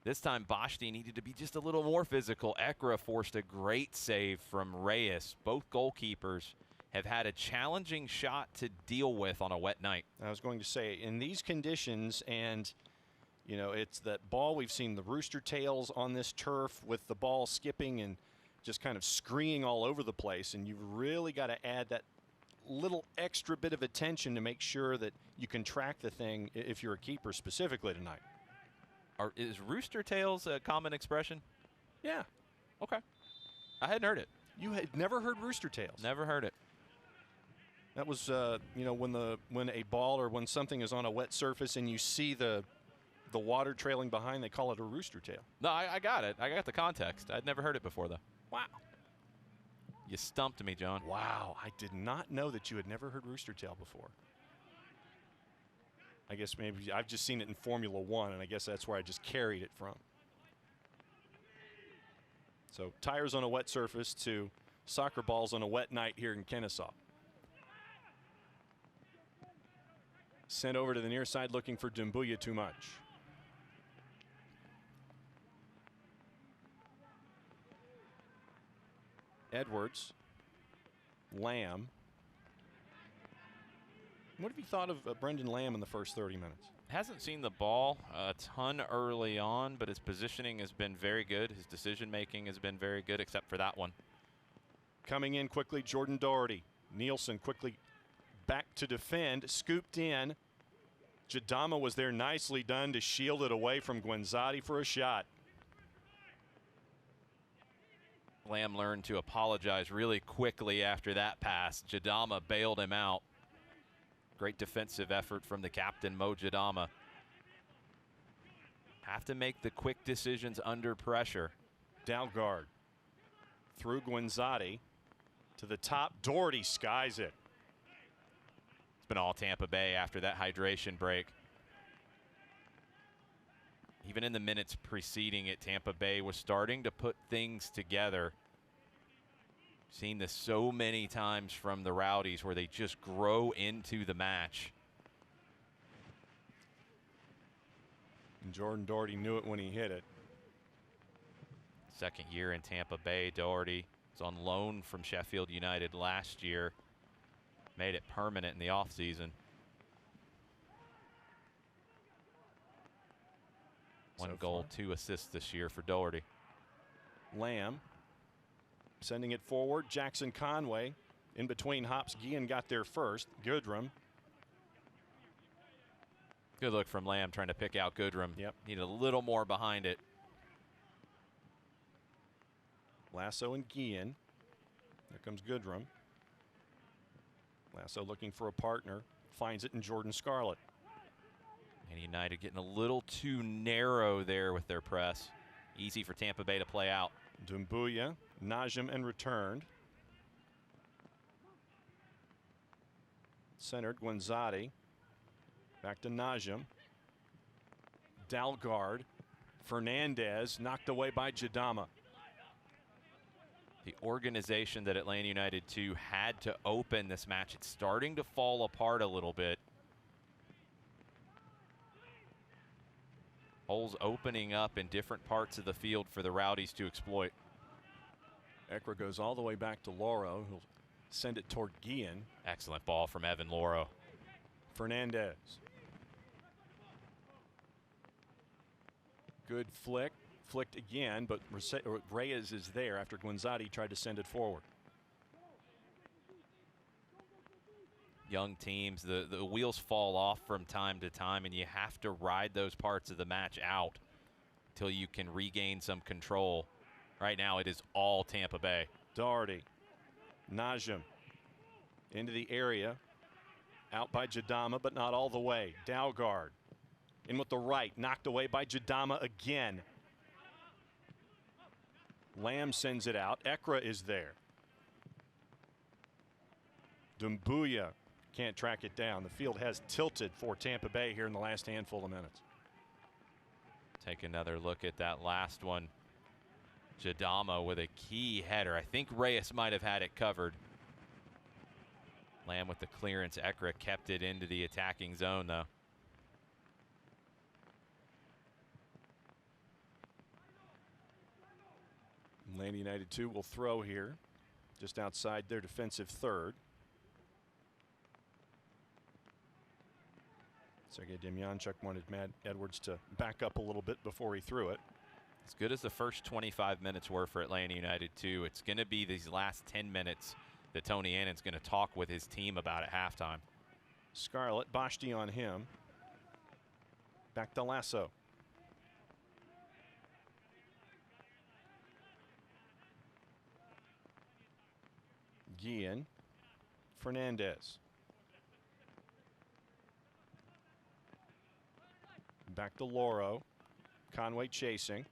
This time, Bashti needed to be just a little more physical. Ekra forced a great save from Reyes. Both goalkeepers have had a challenging shot to deal with on a wet night. I was going to say, in these conditions, and, you know, it's that ball. We've seen the rooster tails on this turf with the ball skipping and just kind of screeing all over the place, and you've really got to add that little extra bit of attention to make sure that you can track the thing if you're a keeper specifically tonight. Is rooster tails a common expression? Yeah. Okay. I hadn't heard it. You had never heard rooster tails? Never heard it. That was, you know, when a ball or when something is on a wet surface and you see the water trailing behind, they call it a rooster tail. No, I got it. I got the context. I'd never heard it before, though. Wow. You stumped me, John. Wow. I did not know that you had never heard rooster tail before. I guess maybe I've just seen it in Formula One, and I guess that's where I just carried it from. So tires on a wet surface to soccer balls on a wet night here in Kennesaw. Sent over to the near side looking for Dumbuya too much. Edwards. Lamb. What have you thought of Brendan Lamb in the first 30 minutes? Hasn't seen the ball a ton early on, but his positioning has been very good. His decision-making has been very good, except for that one. Coming in quickly, Jordan Doherty. Nielsen quickly back to defend, scooped in. Jadama was there, nicely done to shield it away from Guenzati for a shot. Lamb learned to apologize really quickly after that pass. Jadama bailed him out. Great defensive effort from the captain, Mo Jadama. Have to make the quick decisions under pressure. Dalgard through Guinzotti to the top. Doherty skies it. It's been all Tampa Bay after that hydration break. Even in the minutes preceding it, Tampa Bay was starting to put things together. Seen this so many times from the Rowdies where they just grow into the match. And Jordan Doherty knew it when he hit it. Second year in Tampa Bay, Doherty was on loan from Sheffield United last year. Made it permanent in the offseason. One goal, 2 assists this year for Doherty. Lamb sending it forward. Jackson Conway in between hops. Guillen got there first. Goodrum. Good look from Lamb trying to pick out Goodrum. Yep. Needed a little more behind it. Lasso and Guillen. There comes Goodrum. Lasso looking for a partner. Finds it in Jordan Scarlett. And United getting a little too narrow there with their press. Easy for Tampa Bay to play out. Dumbuya, Najim and returned. Centered, Guinzotti. Back to Najim. Dalgard. Fernandez knocked away by Jadama. The organization that Atlanta United 2 had to open this match, it's starting to fall apart a little bit. Holes opening up in different parts of the field for the Rowdies to exploit. Ekra goes all the way back to Loro, who'll send it toward Guillen. Excellent ball from Evan Loro. Fernandez. Good flick. Flicked again, but Reyes is there after Guinzotti tried to send it forward. Young teams, the wheels fall off from time to time, and you have to ride those parts of the match out until you can regain some control. Right now, it is all Tampa Bay. Doherty, Najim into the area, out by Jadama, but not all the way. Dalgard in with the right, knocked away by Jadama again. Lamb sends it out. Ekra is there. Dumbuya can't track it down. The field has tilted for Tampa Bay here in the last handful of minutes. Take another look at that last one. Jadama with a key header. I think Reyes might have had it covered. Lamb with the clearance. Ekra kept it into the attacking zone, though. Atlanta United 2 will throw here just outside their defensive third. Sergei Demyanchuk wanted Matt Edwards to back up a little bit before he threw it. As good as the first 25 minutes were for Atlanta United 2, it's going to be these last 10 minutes that Tony Annan's going to talk with his team about at halftime. Scarlett, Bashti on him. Back to Lasso. Guillen, Fernandez. Back to Loro. Conway chasing.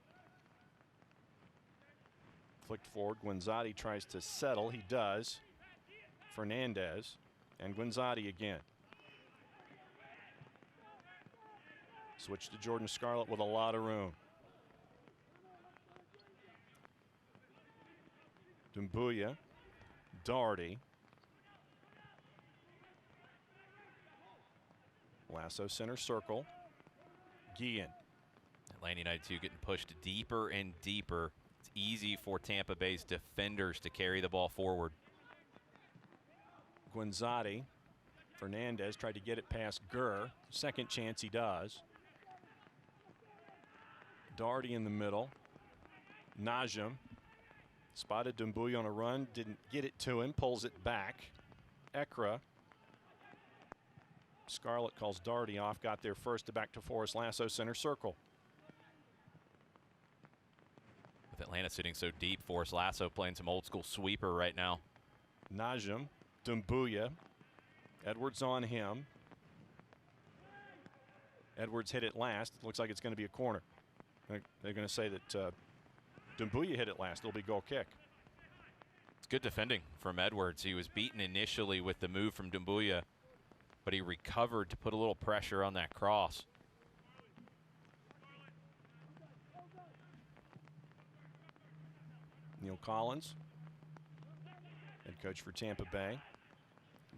Flicked forward. Guinzotti tries to settle. He does. Fernandez and Guinzotti again. Switch to Jordan Scarlett with a lot of room. Dumbuya. Doherty. Lasso center circle. Guillen. Atlanta United 2 getting pushed deeper and deeper. It's easy for Tampa Bay's defenders to carry the ball forward. Guinzotti. Fernandez tried to get it past Gurr. Second chance he does. Doherty in the middle. Najim. Spotted Dumbuya on a run, didn't get it to him, pulls it back. Ekra. Scarlett calls Doherty off, got there first to back to Forrest Lasso center circle. With Atlanta sitting so deep. Forrest Lasso playing some old school sweeper right now. Najim, Dumbuya. Edwards on him. Edwards hit it last. Looks like it's going to be a corner. They're going to say that Dumbuya hit it last. It'll be goal kick. It's good defending from Edwards. He was beaten initially with the move from Dumbuya, but he recovered to put a little pressure on that cross. Neil Collins, head coach for Tampa Bay.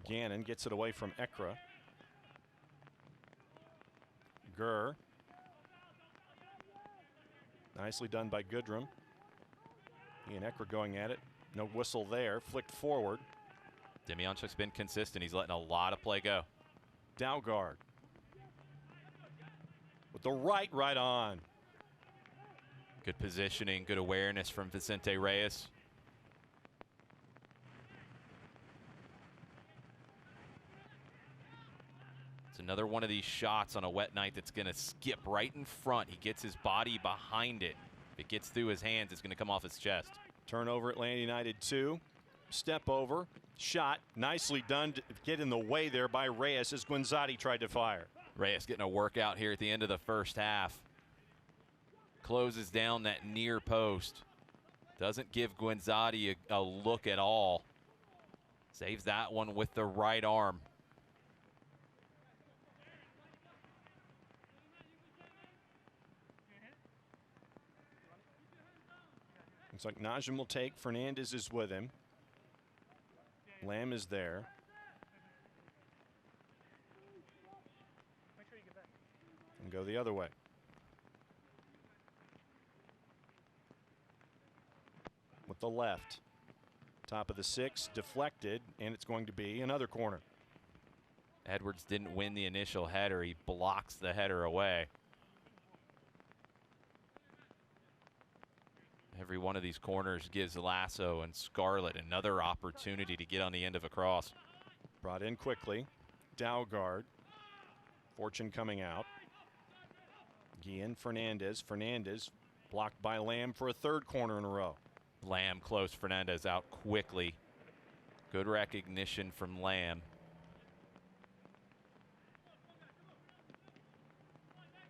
Gannon gets it away from Ekra. Gurr. Nicely done by Goodrum. He and Ekra going at it. No whistle there. Flicked forward. Demyanchuk's been consistent. He's letting a lot of play go. Daugard. With the right on. Good positioning, good awareness from Vicente Reyes. It's another one of these shots on a wet night that's going to skip right in front. He gets his body behind it. If it gets through his hands, it's going to come off his chest. Turnover, Atlanta United 2. Step over, shot, nicely done to get in the way there by Reyes as Guinzotti tried to fire. Reyes getting a workout here at the end of the first half. Closes down that near post. Doesn't give Guinzotti a look at all. Saves that one with the right arm. Looks like Najim will take. Fernandez is with him. Lamb is there. And go the other way. With the left. Top of the 6, deflected, and it's going to be another corner. Edwards didn't win the initial header. He blocks the header away. Every one of these corners gives Lasso and Scarlett another opportunity to get on the end of a cross. Brought in quickly. Daugard. Fortune coming out. Guillen, Fernandez. Fernandez blocked by Lamb for a third corner in a row. Lamb closed Fernandez out quickly. Good recognition from Lamb.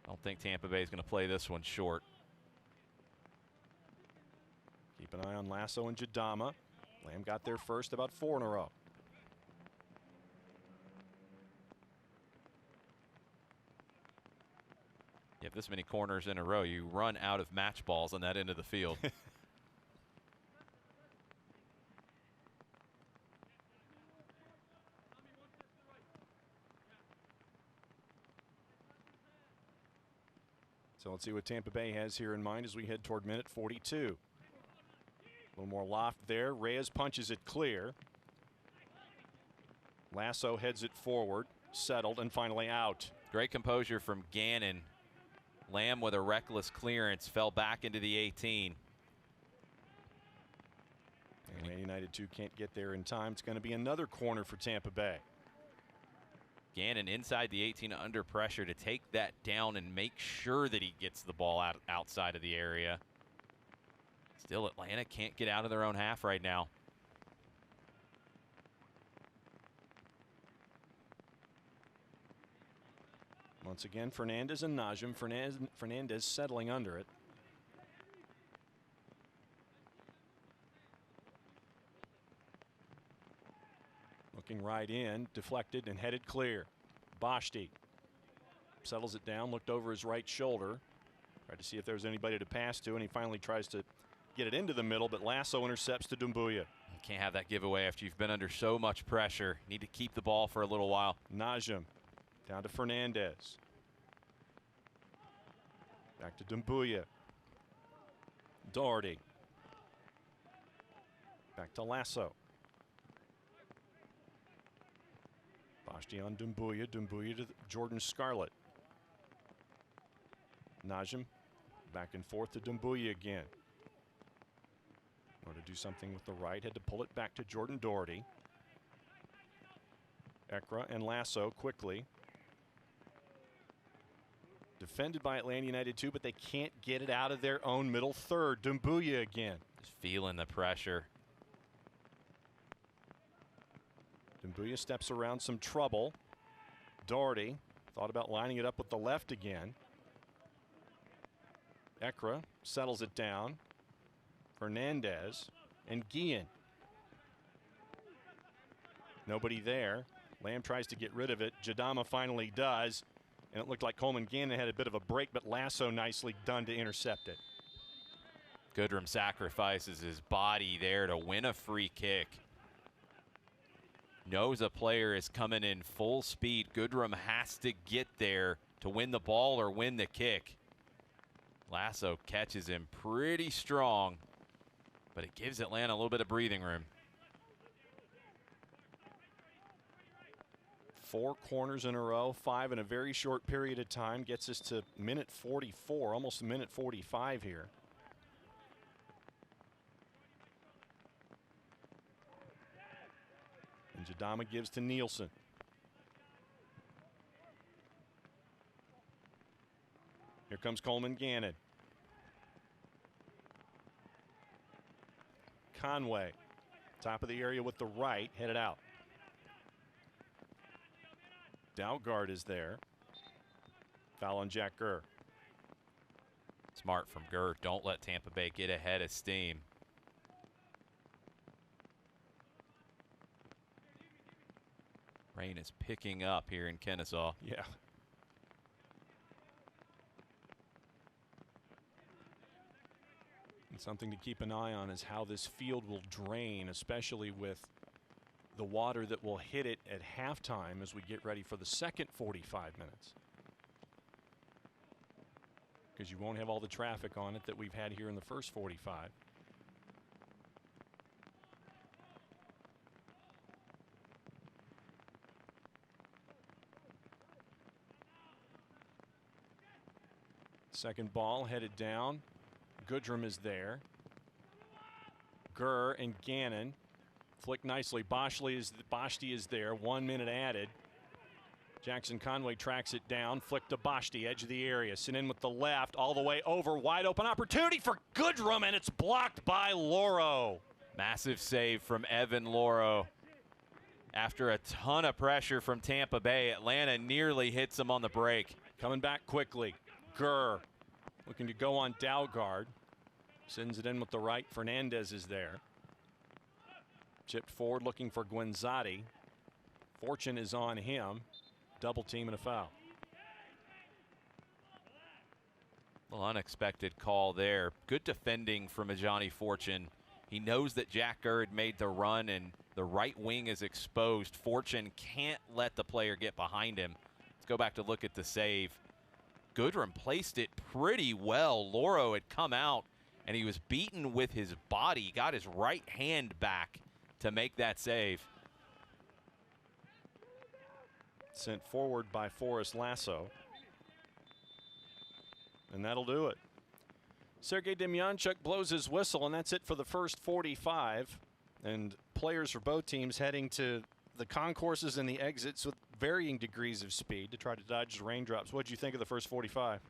I don't think Tampa Bay is going to play this one short. Keep an eye on Lasso and Jadama. Lamb got there first, about 4 in a row. You have this many corners in a row, you run out of match balls on that end of the field. So let's see what Tampa Bay has here in mind as we head toward minute 42. A little more loft there. Reyes punches it clear. Lasso heads it forward, settled, and finally out. Great composure from Gannon. Lamb with a reckless clearance fell back into the 18. And United 2 can't get there in time. It's going to be another corner for Tampa Bay. Gannon inside the 18 under pressure to take that down and make sure that he gets the ball outside of the area. Still, Atlanta can't get out of their own half right now. Once again, Fernandez and Najim. Fernandez settling under it. Looking right in, deflected and headed clear. Bashti settles it down, looked over his right shoulder. Tried to see if there was anybody to pass to, and he finally tries to get it into the middle, but Lasso intercepts to Dumbuya. You can't have that giveaway after you've been under so much pressure. Need to keep the ball for a little while. Najim down to Fernandez. Back to Dumbuya. Doherty. Back to Lasso. Bashti on Dumbuya. Dumbuya to Jordan Scarlett. Najim back and forth to Dumbuya again. Wanted to do something with the right. Had to pull it back to Jordan Doherty. Ekra and Lasso quickly. Defended by Atlanta United too, but they can't get it out of their own middle third. Dumbuya again. Just feeling the pressure. Dumbuya steps around some trouble. Doherty thought about lining it up with the left again. Ekra settles it down. Fernandez and Guillen. Nobody there. Lamb tries to get rid of it. Jadama finally does. And it looked like Coleman Gannon had a bit of a break, but Lasso nicely done to intercept it. Goodrum sacrifices his body there to win a free kick. Knows a player is coming in full speed. Goodrum has to get there to win the ball or win the kick. Lasso catches him pretty strong, but it gives Atlanta a little bit of breathing room. 4 corners in a row, 5 in a very short period of time, gets us to minute 44, almost a minute 45 here. And Jadama gives to Nielsen. Here comes Coleman Gannon. Conway, top of the area with the right, headed out. Dalgard is there. Foul on Jack Gurr. Smart from Gurr. Don't let Tampa Bay get ahead of steam. Rain is picking up here in Kennesaw. Yeah. And something to keep an eye on is how this field will drain, especially with the water that will hit it at halftime as we get ready for the second 45 minutes. Because you won't have all the traffic on it that we've had here in the first 45. Second ball headed down. Goodrum is there. Gurr and Gannon flick nicely. Boschti is there. 1 minute added. Jackson Conway tracks it down. Flick to Boschti, edge of the area. Sent in with the left, all the way over. Wide open opportunity for Goodrum, and it's blocked by Loro. Massive save from Evan Loro. After a ton of pressure from Tampa Bay, Atlanta nearly hits him on the break. Coming back quickly. Gurr looking to go on Dalgard. Sends it in with the right. Fernandez is there. Chipped forward looking for Guenzati. Fortune is on him. Double team and a foul. Well, unexpected call there. Good defending from Ajani Fortune. He knows that Jack Gurr had made the run and the right wing is exposed. Fortune can't let the player get behind him. Let's go back to look at the save. Goodrum placed it pretty well. Loro had come out and he was beaten with his body. Got his right hand back to make that save. Sent forward by Forrest Lasso. And that'll do it. Sergei Demyanchuk blows his whistle, and that's it for the first 45. And players for both teams heading to the concourses and the exits with varying degrees of speed to try to dodge the raindrops. What did you think of the first 45?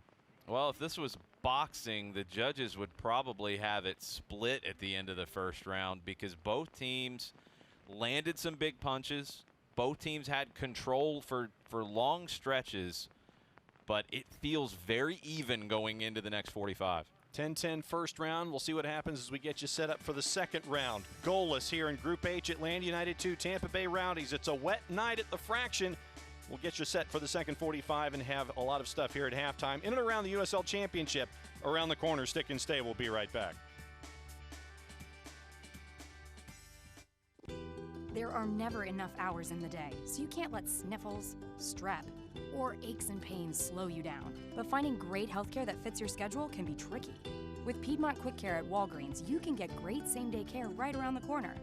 Well, if this was boxing, the judges would probably have it split at the end of the first round because both teams landed some big punches. Both teams had control for long stretches, but it feels very even going into the next 45. 10-10 first round. We'll see what happens as we get you set up for the second round. Goalless here in Group H. Atlanta United 2, Tampa Bay Rowdies. It's a wet night at the Fraction. We'll get you set for the second 45 and have a lot of stuff here at halftime. In and around the USL Championship. Around the corner, stick and stay. We'll be right back. There are never enough hours in the day, so you can't let sniffles, strep, or aches and pains slow you down. But finding great healthcare that fits your schedule can be tricky. With Piedmont Quick Care at Walgreens, you can get great same-day care right around the corner.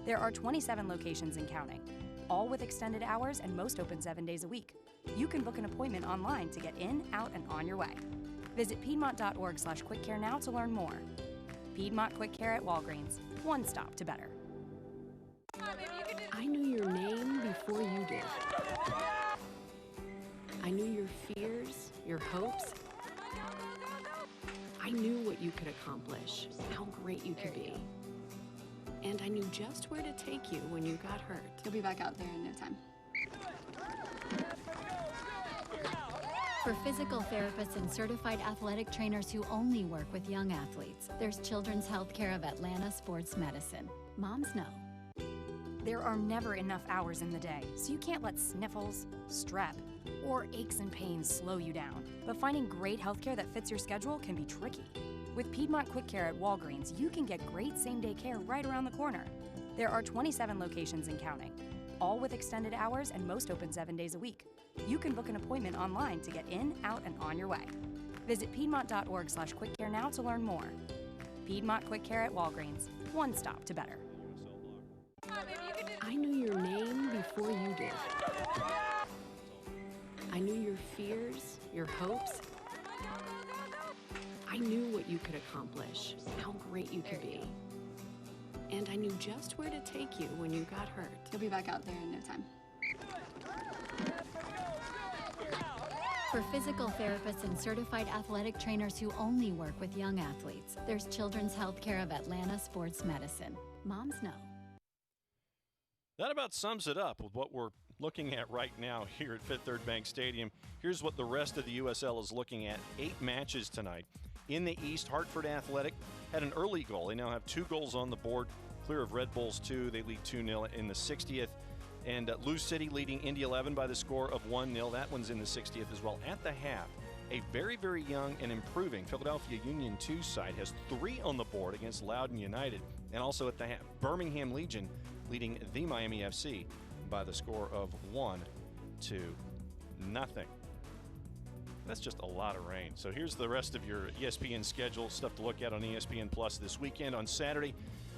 There are 27 locations and counting, all with extended hours and most open 7 days a week. You can book an appointment online to get in, out, and on your way. Visit piedmont.org/quickcare now to learn more. Piedmont Quick Care at Walgreens, one stop to better. I knew your name before you did. I knew your fears, your hopes, what you could accomplish, how great you could be. And I knew just where to take you when you got hurt. You'll be back out there in no time. For physical therapists and certified athletic trainers who only work with young athletes, there's Children's Healthcare of Atlanta Sports Medicine. Moms know. There are never enough hours in the day, so you can't let sniffles, strep, or aches and pains slow you down. But finding great healthcare that fits your schedule can be tricky. With Piedmont Quick Care at Walgreens, you can get great same-day care right around the corner. There are 27 locations and counting, all with extended hours and most open 7 days a week. You can book an appointment online to get in, out, and on your way. Visit piedmont.org/quickcare now to learn more. Piedmont Quick Care at Walgreens, one stop to better. I knew your name before you did. I knew your fears, your hopes. I knew what you could accomplish, how great you could be. And I knew just where to take you when you got hurt. You'll be back out there in no time. For physical therapists and certified athletic trainers who only work with young athletes, there's Children's Healthcare of Atlanta Sports Medicine. Moms know. That about sums it up with what we're looking at right now here at Fifth Third Bank Stadium. Here's what the rest of the USL is looking at. 8 matches tonight. In the East, Hartford Athletic had an early goal. They now have 2 goals on the board, clear of Red Bulls 2. They lead 2-0 in the 60th. And Lou City leading Indy 11 by the score of 1-0. That one's in the 60th as well. At the half, a very, very young and improving Philadelphia Union 2 side has 3 on the board against Loudoun United. And also at the half, Birmingham Legion leading the Miami FC by the score of 1-0. That's just a lot of rain. So here's the rest of your ESPN schedule, stuff to look at on ESPN Plus this weekend. On Saturday,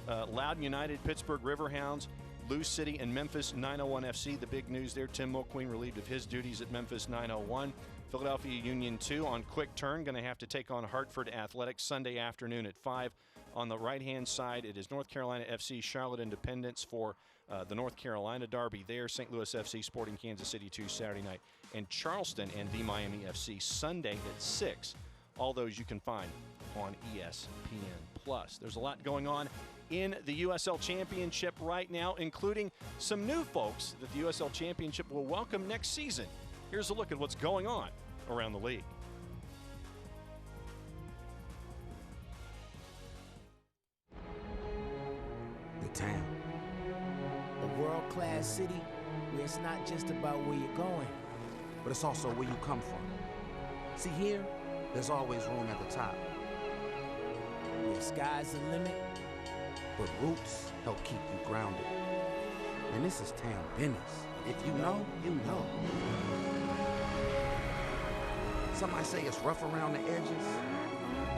Loudoun United, Pittsburgh Riverhounds, Lou City, and Memphis 901 FC. The big news there, Tim Mulqueen relieved of his duties at Memphis 901. Philadelphia Union 2 on quick turn, going to have to take on Hartford Athletics Sunday afternoon at 5. On the right-hand side, it is North Carolina FC, Charlotte Independence for the North Carolina Derby there. St. Louis FC, Sporting Kansas City 2 Saturday night. And Charleston and the Miami FC Sunday at 6. All those you can find on ESPN+. There's a lot going on in the USL Championship right now, including some new folks that the USL Championship will welcome next season. Here's a look at what's going on around the league. The town. A world-class city where it's not just about where you're going, but it's also where you come from. See, here, there's always room at the top. Where sky's the limit, but roots help keep you grounded. And this is town business. If you know, you know. Some might say it's rough around the edges,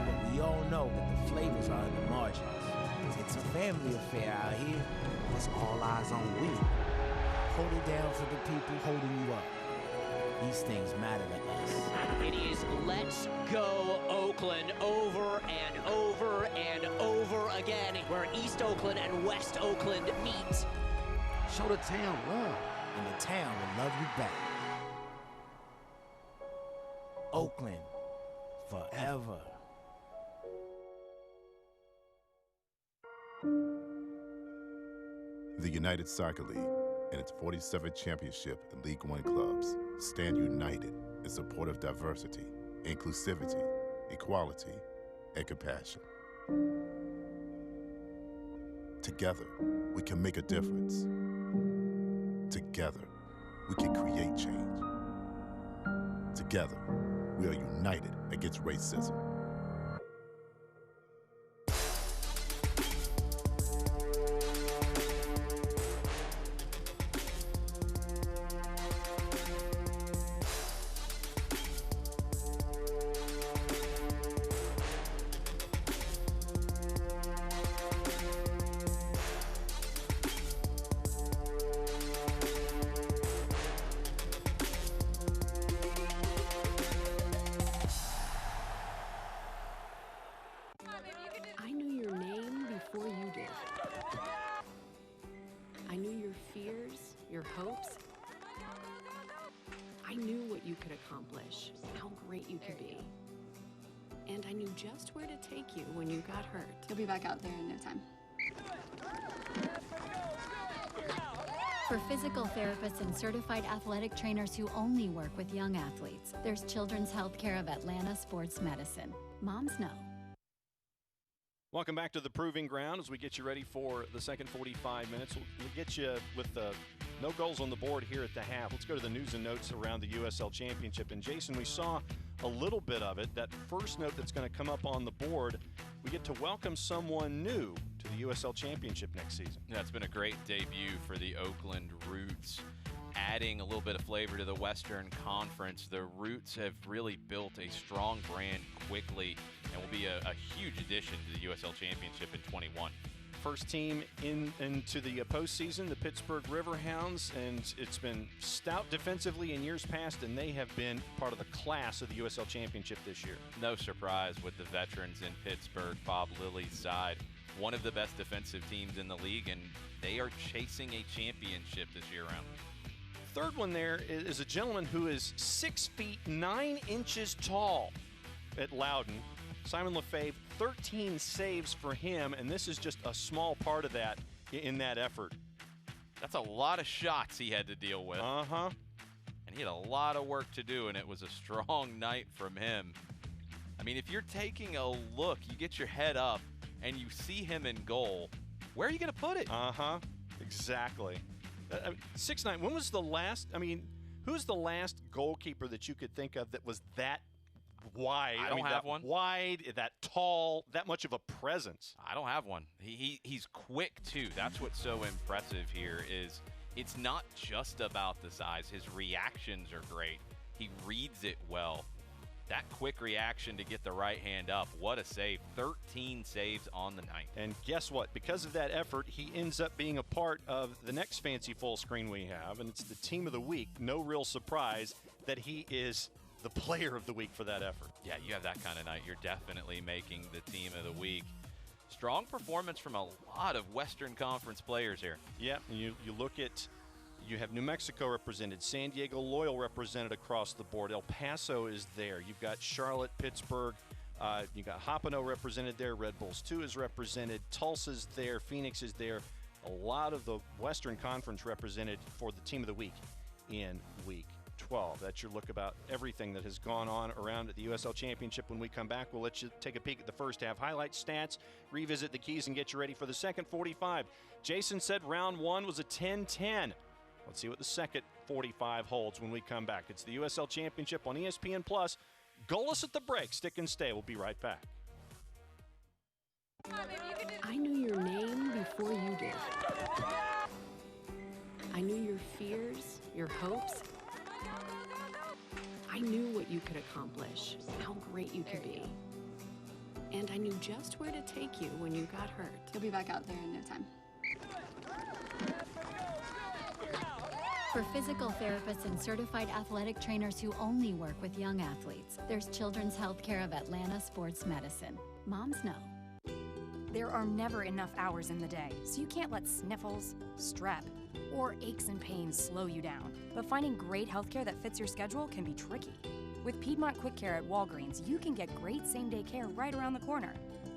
but we all know that the flavors are in the margins. It's a family affair out here. It's all eyes on we. Hold it down for the people holding you up. These things matter to us. It is Let's Go Oakland over and over and over again, where East Oakland and West Oakland meet. Show the town love, and the town will love you back. Oakland, forever. The United Soccer League and its 47th championship in League One clubs stand united in support of diversity, inclusivity, equality, and compassion. Together, we can make a difference. Together, we can create change. Together, we are united against racism. I knew your name before you did. I knew your fears, your hopes. I knew what you could accomplish, how great you could be. And I knew just where to take you when you got hurt. You'll be back out there in no time. For physical therapists and certified athletic trainers who only work with young athletes, there's Children's Healthcare of Atlanta Sports Medicine. Moms know. Welcome back to the Proving Ground as we get you ready for the second 45 minutes. We'll get you with no goals on the board here at the half. Let's go to the news and notes around the USL Championship. And Jason, we saw a little bit of it. That first note that's going to come up on the board, we get to welcome someone new to the USL Championship next season. Yeah, it's been a great debut for the Oakland Roots, adding a little bit of flavor to the Western Conference. The Roots have really built a strong brand quickly and will be a huge addition to the USL Championship in 21. First team into the postseason, the Pittsburgh Riverhounds, and it's been stout defensively in years past, and they have been part of the class of the USL Championship this year. No surprise with the veterans in Pittsburgh, Bob Lilly's side. One of the best defensive teams in the league, and they are chasing a championship this year round. Third one there is a gentleman who is 6 feet 9 inches tall at Loudon. Simon Lefebvre, 13 saves for him, and this is just a small part of that in that effort. That's a lot of shots he had to deal with. Uh-huh. And he had a lot of work to do, and it was a strong night from him. I mean, if you're taking a look, you get your head up, and you see him in goal, where are you going to put it? Uh-huh. Exactly. 6'9", when was the last, who's the last goalkeeper that you could think of that was that wide? I don't have one. Wide, that tall, that much of a presence. I don't have one. He's quick, too. That's what's so impressive here is it's not just about the size. His reactions are great. He reads it well. That quick reaction to get the right hand up. What a save. 13 saves on the night. And guess what? Because of that effort, he ends up being a part of the next fancy full screen we have, and it's the Team of the Week. No real surprise that he is the player of the week for that effort. Yeah, you have that kind of night, you're definitely making the Team of the Week. Strong performance from a lot of Western Conference players here. Yeah, and you look at, you have New Mexico represented, San Diego Loyal represented across the board, El Paso is there, you've got Charlotte, Pittsburgh, you got Hopino represented there, Red Bulls 2 is represented, Tulsa's there, Phoenix is there. A lot of the Western Conference represented for the Team of the Week in Week 12. That's your look about everything that has gone on around at the USL Championship. When we come back, we'll let you take a peek at the first half highlights, stats, revisit the keys, and get you ready for the second 45. Jason said round one was a 10-10. Let's see what the second 45 holds when we come back. It's the USL Championship on ESPN+. Goalless at the break. Stick and stay. We'll be right back. I knew your name before you did. I knew your fears, your hopes. I knew what you could accomplish, how great you could be. And I knew just where to take you when you got hurt. You'll be back out there in no time. For physical therapists and certified athletic trainers who only work with young athletes, there's Children's Healthcare of Atlanta Sports Medicine. Moms know. There are never enough hours in the day, so you can't let sniffles, strep, or aches and pains slow you down. But finding great healthcare that fits your schedule can be tricky. With Piedmont Quick Care at Walgreens, you can get great same-day care right around the corner.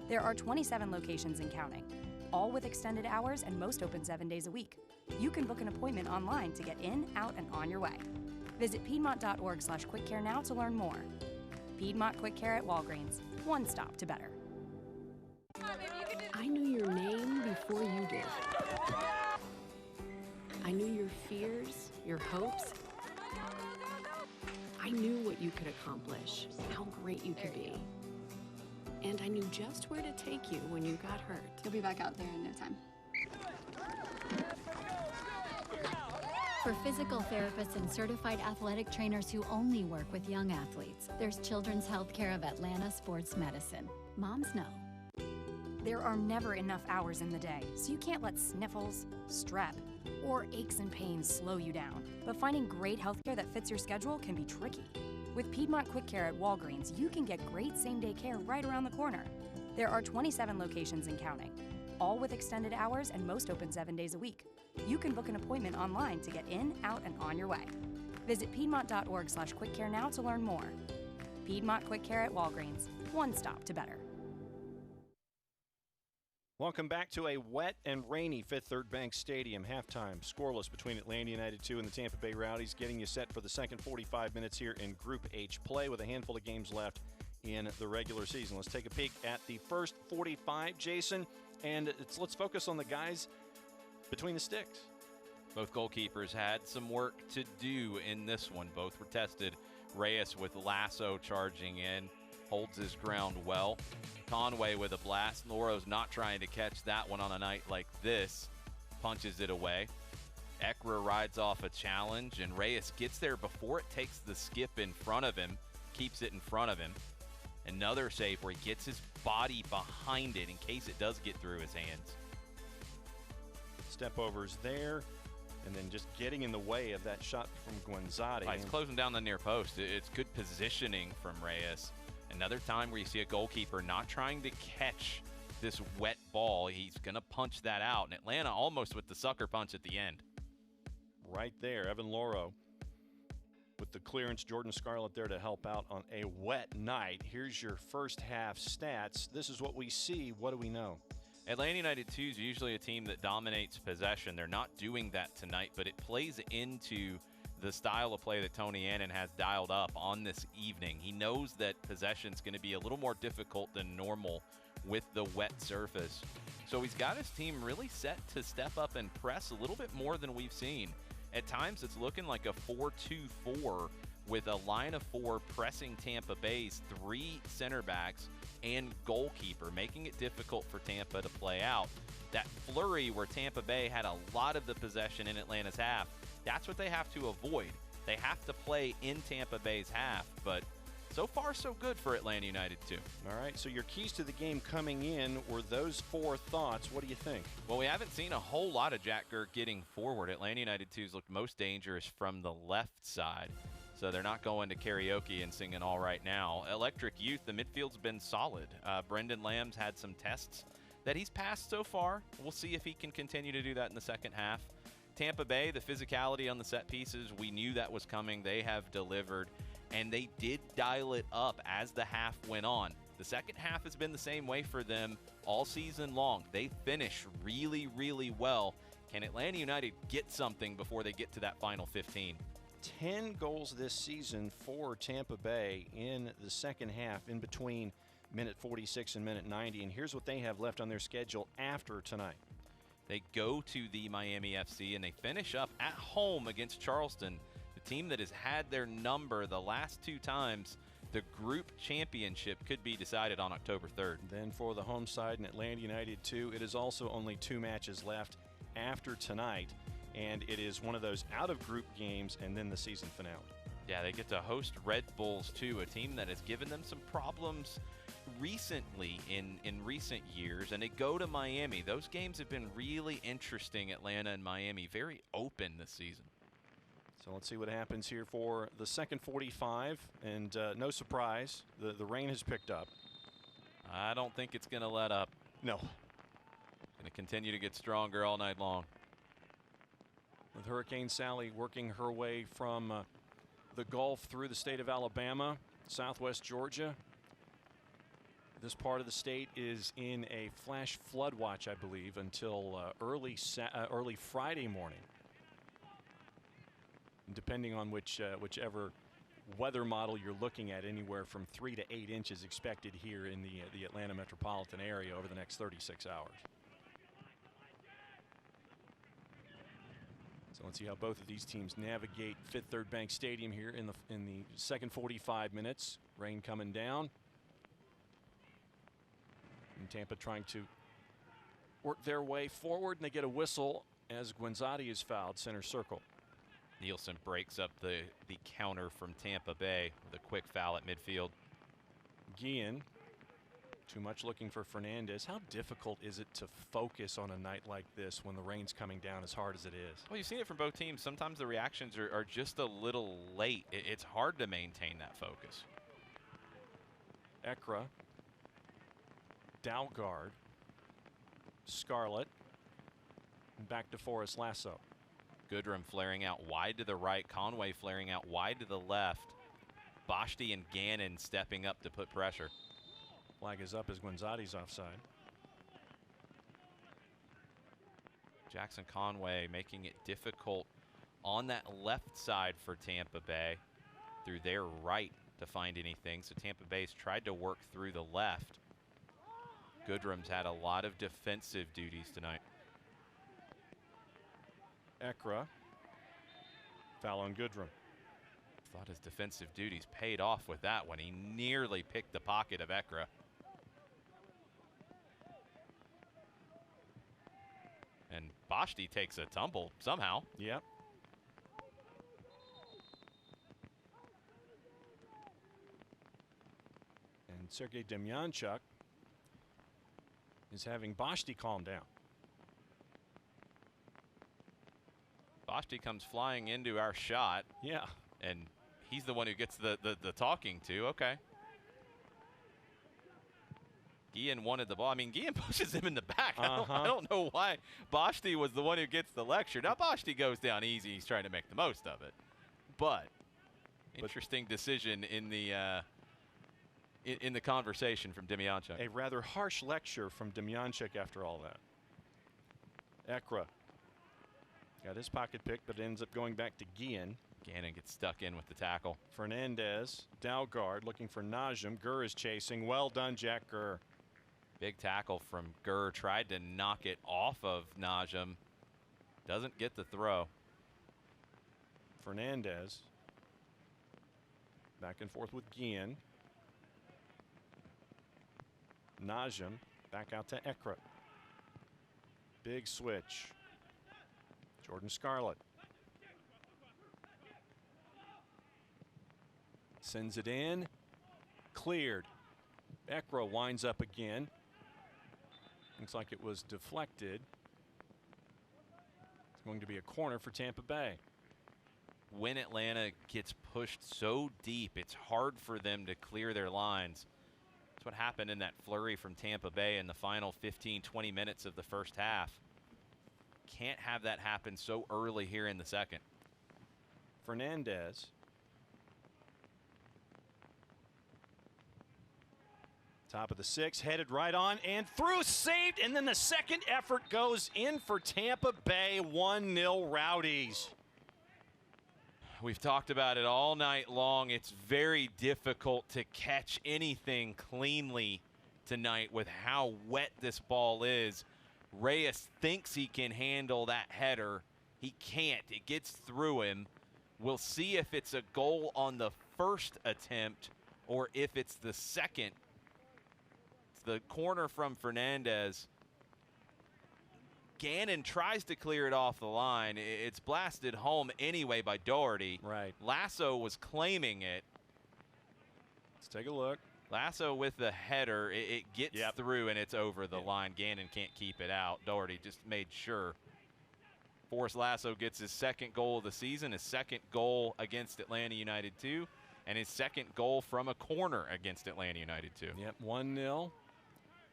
There are 27 locations and counting, all with extended hours and most open 7 days a week. You can book an appointment online to get in, out, and on your way. Visit piedmont.org/quickcare now to learn more. Piedmont Quick Care at Walgreens, one stop to better. I knew your name before you did. I knew your fears, your hopes. I knew what you could accomplish, how great you could be. And I knew just where to take you when you got hurt. You'll be back out there in no time. For physical therapists and certified athletic trainers who only work with young athletes, there's Children's Healthcare of Atlanta Sports Medicine. Moms know. There are never enough hours in the day, so you can't let sniffles, strep, or aches and pains slow you down. But finding great healthcare that fits your schedule can be tricky. With Piedmont Quick Care at Walgreens, you can get great same-day care right around the corner. There are 27 locations and counting, all with extended hours and most open 7 days a week. You can book an appointment online to get in, out, and on your way. Visit piedmont.org/quickcare now to learn more. Piedmont Quick Care at Walgreens, one stop to better. Welcome back to a wet and rainy Fifth Third Bank Stadium. Halftime scoreless between Atlanta United 2 and the Tampa Bay Rowdies, getting you set for the second 45 minutes here in Group H play with a handful of games left in the regular season. Let's take a peek at the first 45, Jason, and let's focus on the guys between the sticks. Both goalkeepers had some work to do in this one. Both were tested. Reyes with Lasso charging in, holds his ground well. Conway with a blast. Loro's not trying to catch that one on a night like this. Punches it away. Ekra rides off a challenge, and Reyes gets there before it takes the skip in front of him. Keeps it in front of him. Another save where he gets his body behind it in case it does get through his hands. Step overs there, and then just getting in the way of that shot from Guenzati. Right, he's closing down the near post. It's good positioning from Reyes. Another time where you see a goalkeeper not trying to catch this wet ball. He's going to punch that out. And Atlanta almost with the sucker punch at the end. Right there, Evan Loro with the clearance. Jordan Scarlett there to help out on a wet night. Here's your first half stats. This is what we see. What do we know? Atlanta United 2 is usually a team that dominates possession. They're not doing that tonight, but it plays into the style of play that Tony Annan has dialed up on this evening. He knows that possession is going to be a little more difficult than normal with the wet surface. So he's got his team really set to step up and press a little bit more than we've seen. At times, it's looking like a 4-2-4 with a line of 4 pressing Tampa Bay's 3 center backs and goalkeeper, making it difficult for Tampa to play out. That flurry where Tampa Bay had a lot of the possession in Atlanta's half, that's what they have to avoid. They have to play in Tampa Bay's half, but so far so good for Atlanta United too. All right, so your keys to the game coming in were those 4 thoughts. What do you think? Well, we haven't seen a whole lot of Jack Gurk getting forward. Atlanta United 2's looked most dangerous from the left side, so they're not going to karaoke and singing All Right Now. Electric Youth, the midfield's been solid. Brendan Lamb's had some tests that he's passed so far. We'll see if he can continue to do that in the second half. Tampa Bay, the physicality on the set pieces, we knew that was coming. They have delivered, and they did dial it up as the half went on. The second half has been the same way for them all season long. They finish really, really well. Can Atlanta United get something before they get to that final 15? 10 goals this season for Tampa Bay in the second half, in between minute 46 and minute 90. And here's what they have left on their schedule after tonight. They go to the Miami FC and they finish up at home against Charleston, the team that has had their number the last 2 times. The group championship could be decided on October 3rd. Then for the home side in Atlanta United 2, it is also only 2 matches left after tonight, and it is one of those out-of-group games and then the season finale. Yeah, they get to host Red Bulls too, a team that has given them some problems recently in recent years, and they go to Miami. Those games have been really interesting. Atlanta and Miami very open this season. So let's see what happens here for the second 45, and no surprise, the rain has picked up. I don't think it's going to let up. No. Going to continue to get stronger all night long. With Hurricane Sally working her way from the Gulf through the state of Alabama, southwest Georgia. This part of the state is in a flash flood watch, I believe, until early Friday morning. Depending on whichever weather model you're looking at, anywhere from 3 to 8 inches expected here in the Atlanta metropolitan area over the next 36 hours. So let's see how both of these teams navigate Fifth Third Bank Stadium here in the second 45 minutes. Rain coming down. And Tampa trying to work their way forward, and they get a whistle as Guenzati is fouled center circle. Nielsen breaks up the counter from Tampa Bay with a quick foul at midfield. Guillen, too much looking for Fernandez. How difficult is it to focus on a night like this when the rain's coming down as hard as it is? Well, you've seen it from both teams. Sometimes the reactions are just a little late. It's hard to maintain that focus. Ekra, Dalgard, Scarlett, and back to Forrest Lasso. Goodrum flaring out wide to the right. Conway flaring out wide to the left. Boschti and Gannon stepping up to put pressure. Flag is up as Guanzati's offside. Jackson Conway making it difficult on that left side for Tampa Bay through their right to find anything. So Tampa Bay's tried to work through the left. Goodrum's had a lot of defensive duties tonight. Ekra. Foul on Goodrum. Thought his defensive duties paid off with that one. He nearly picked the pocket of Ekra. And Bashti takes a tumble somehow. Yep. And Sergei Demyanchuk is having Bashti calm down. Bashti comes flying into our shot. Yeah. And he's the one who gets the talking to. Okay. Guillen wanted the ball. I mean, Guillen pushes him in the back. I don't know why Bashti was the one who gets the lecture. Now, Bashti goes down easy. He's trying to make the most of it. But interesting decision in the conversation from Demyanchuk. A rather harsh lecture from Demyanchuk after all that. Ekra got his pocket pick, but ends up going back to Guillen. Gannon gets stuck in with the tackle. Fernandez, Dalgard looking for Najim. Gurr is chasing. Well done, Jack Gurr. Big tackle from Gurr. Tried to knock it off of Najim. Doesn't get the throw. Fernandez back and forth with Guillen. Najim back out to Ekra. Big switch. Jordan Scarlett sends it in. Cleared. Ekra winds up again. Looks like it was deflected. It's going to be a corner for Tampa Bay. When Atlanta gets pushed so deep, it's hard for them to clear their lines. That's what happened in that flurry from Tampa Bay in the final 15-20 minutes of the first half. Can't have that happen so early here in the second. Fernandez. Top of the six, headed right on and through, saved, and then the second effort goes in for Tampa Bay. 1-0 Rowdies. We've talked about it all night long. It's very difficult to catch anything cleanly tonight with how wet this ball is. Reyes thinks he can handle that header. He can't. It gets through him. We'll see if it's a goal on the first attempt or if it's the second. It's the corner from Fernandez. Gannon tries to clear it off the line. It's blasted home anyway by Doherty. Right. Lasso was claiming it. Let's take a look. Lasso with the header. It gets through and it's over the line. Gannon can't keep it out. Doherty just made sure. Forrest Lasso gets his second goal of the season, his second goal against Atlanta United 2, and his second goal from a corner against Atlanta United 2. Yep, 1-0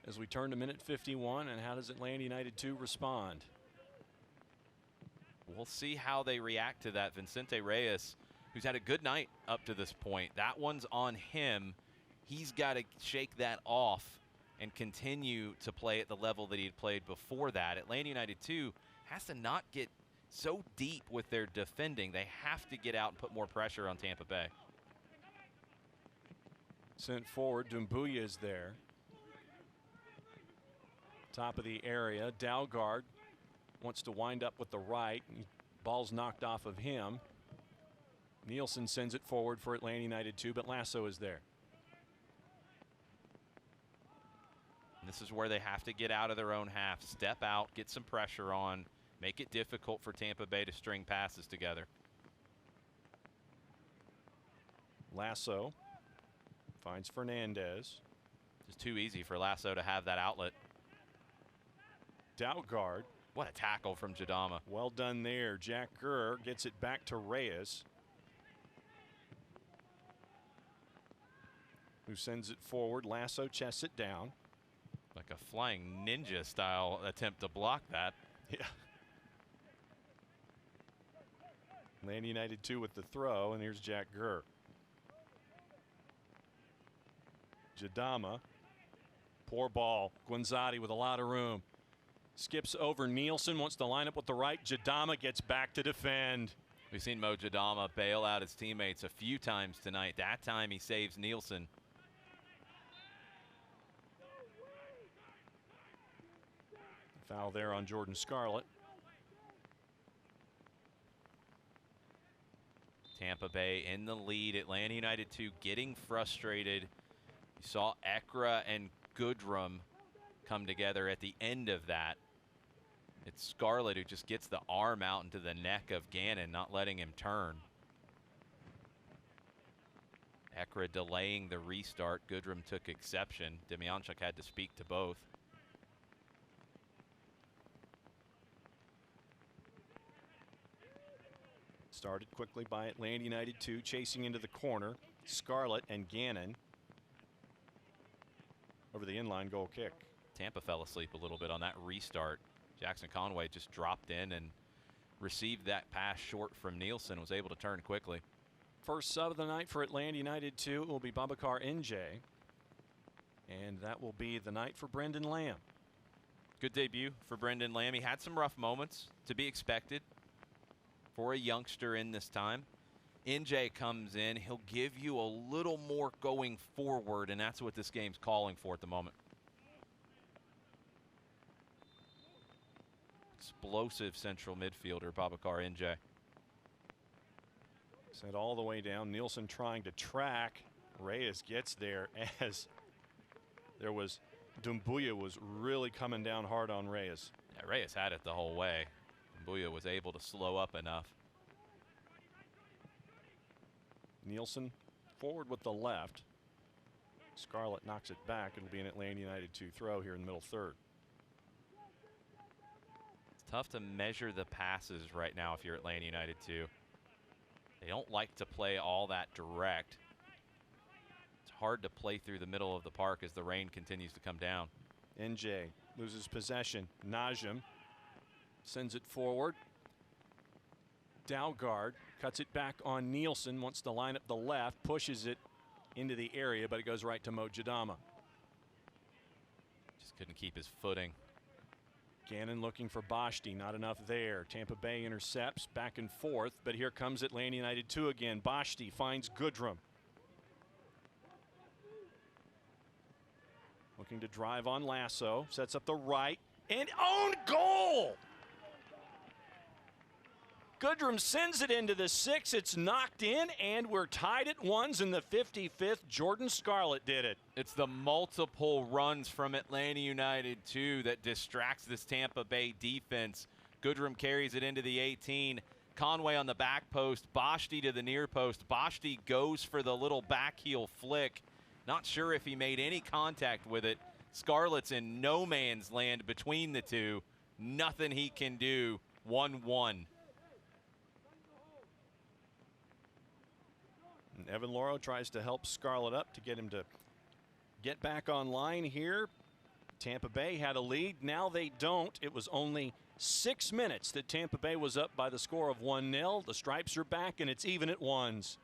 as we turn to minute 51. And how does Atlanta United 2 respond? We'll see how they react to that. Vicente Reyes, who's had a good night up to this point, that one's on him. He's got to shake that off and continue to play at the level that he had played before that. Atlanta United 2 has to not get so deep with their defending. They have to get out and put more pressure on Tampa Bay. Sent forward. Doumbouya is there. Top of the area. Dalgard wants to wind up with the right. Ball's knocked off of him. Nielsen sends it forward for Atlanta United 2, but Lasso is there. This is where they have to get out of their own half, step out, get some pressure on, make it difficult for Tampa Bay to string passes together. Lasso finds Fernandez. Just too easy for Lasso to have that outlet. Dalgard. What a tackle from Jadama. Well done there. Jack Gurr gets it back to Reyes, who sends it forward. Lasso chests it down. Like a flying ninja style attempt to block that. Yeah. Atlanta United 2 with the throw, and here's Jack Gurr. Jadama Poor ball. Guanzati with a lot of room. Skips over Nielsen, wants to line up with the right. Jadama gets back to defend. We've seen Mo Jadama bail out his teammates a few times tonight. That time he saves Nielsen. Foul there on Jordan Scarlett. Tampa Bay in the lead. Atlanta United 2 getting frustrated. You saw Ekra and Goodrum come together at the end of that. It's Scarlett who just gets the arm out into the neck of Gannon, not letting him turn. Ekra delaying the restart. Goodrum took exception. Demjanjuk had to speak to both. Started quickly by Atlanta United 2, chasing into the corner. Scarlett and Gannon over the inline goal kick. Tampa fell asleep a little bit on that restart. Jackson Conway just dropped in and received that pass short from Nielsen, was able to turn quickly. First sub of the night for Atlanta United 2 will be Babacar NJ. And that will be the night for Brendan Lamb. Good debut for Brendan Lamb. He had some rough moments, to be expected for a youngster in this time. NJ comes in, he'll give you a little more going forward, and that's what this game's calling for at the moment. Explosive central midfielder, Babacar NJ. Sent all the way down. Nielsen trying to track. Reyes gets there as there was Dumbuya was really coming down hard on Reyes. Yeah, Reyes had it the whole way. Dumbuya was able to slow up enough. Nielsen forward with the left. Scarlett knocks it back. It'll be an Atlanta United 2 throw here in the middle third. It's tough to measure the passes right now if you're Atlanta United 2. They don't like to play all that direct. It's hard to play through the middle of the park as the rain continues to come down. NJ loses possession. Najim sends it forward. Dalgard cuts it back on Nielsen, wants to line up the left, pushes it into the area, but it goes right to Mo Jadama. Just couldn't keep his footing. Gannon looking for Bashti, not enough there. Tampa Bay intercepts back and forth, but here comes Atlanta United 2 again. Bashti finds Goodrum. Looking to drive on Lasso, sets up the right, and own goal! Goodrum sends it into the 6. It's knocked in, and we're tied at ones in the 55th. Jordan Scarlett did it. It's the multiple runs from Atlanta United 2 that distracts this Tampa Bay defense. Goodrum carries it into the 18. Conway on the back post. Bashti to the near post. Bashti goes for the little back heel flick. Not sure if he made any contact with it. Scarlett's in no man's land between the two. Nothing he can do. 1-1. And Evan Loro tries to help Scarlett up to get him to get back online here. Tampa Bay had a lead. Now they don't. It was only 6 minutes that Tampa Bay was up by the score of 1-0. The Stripes are back, and it's even at ones.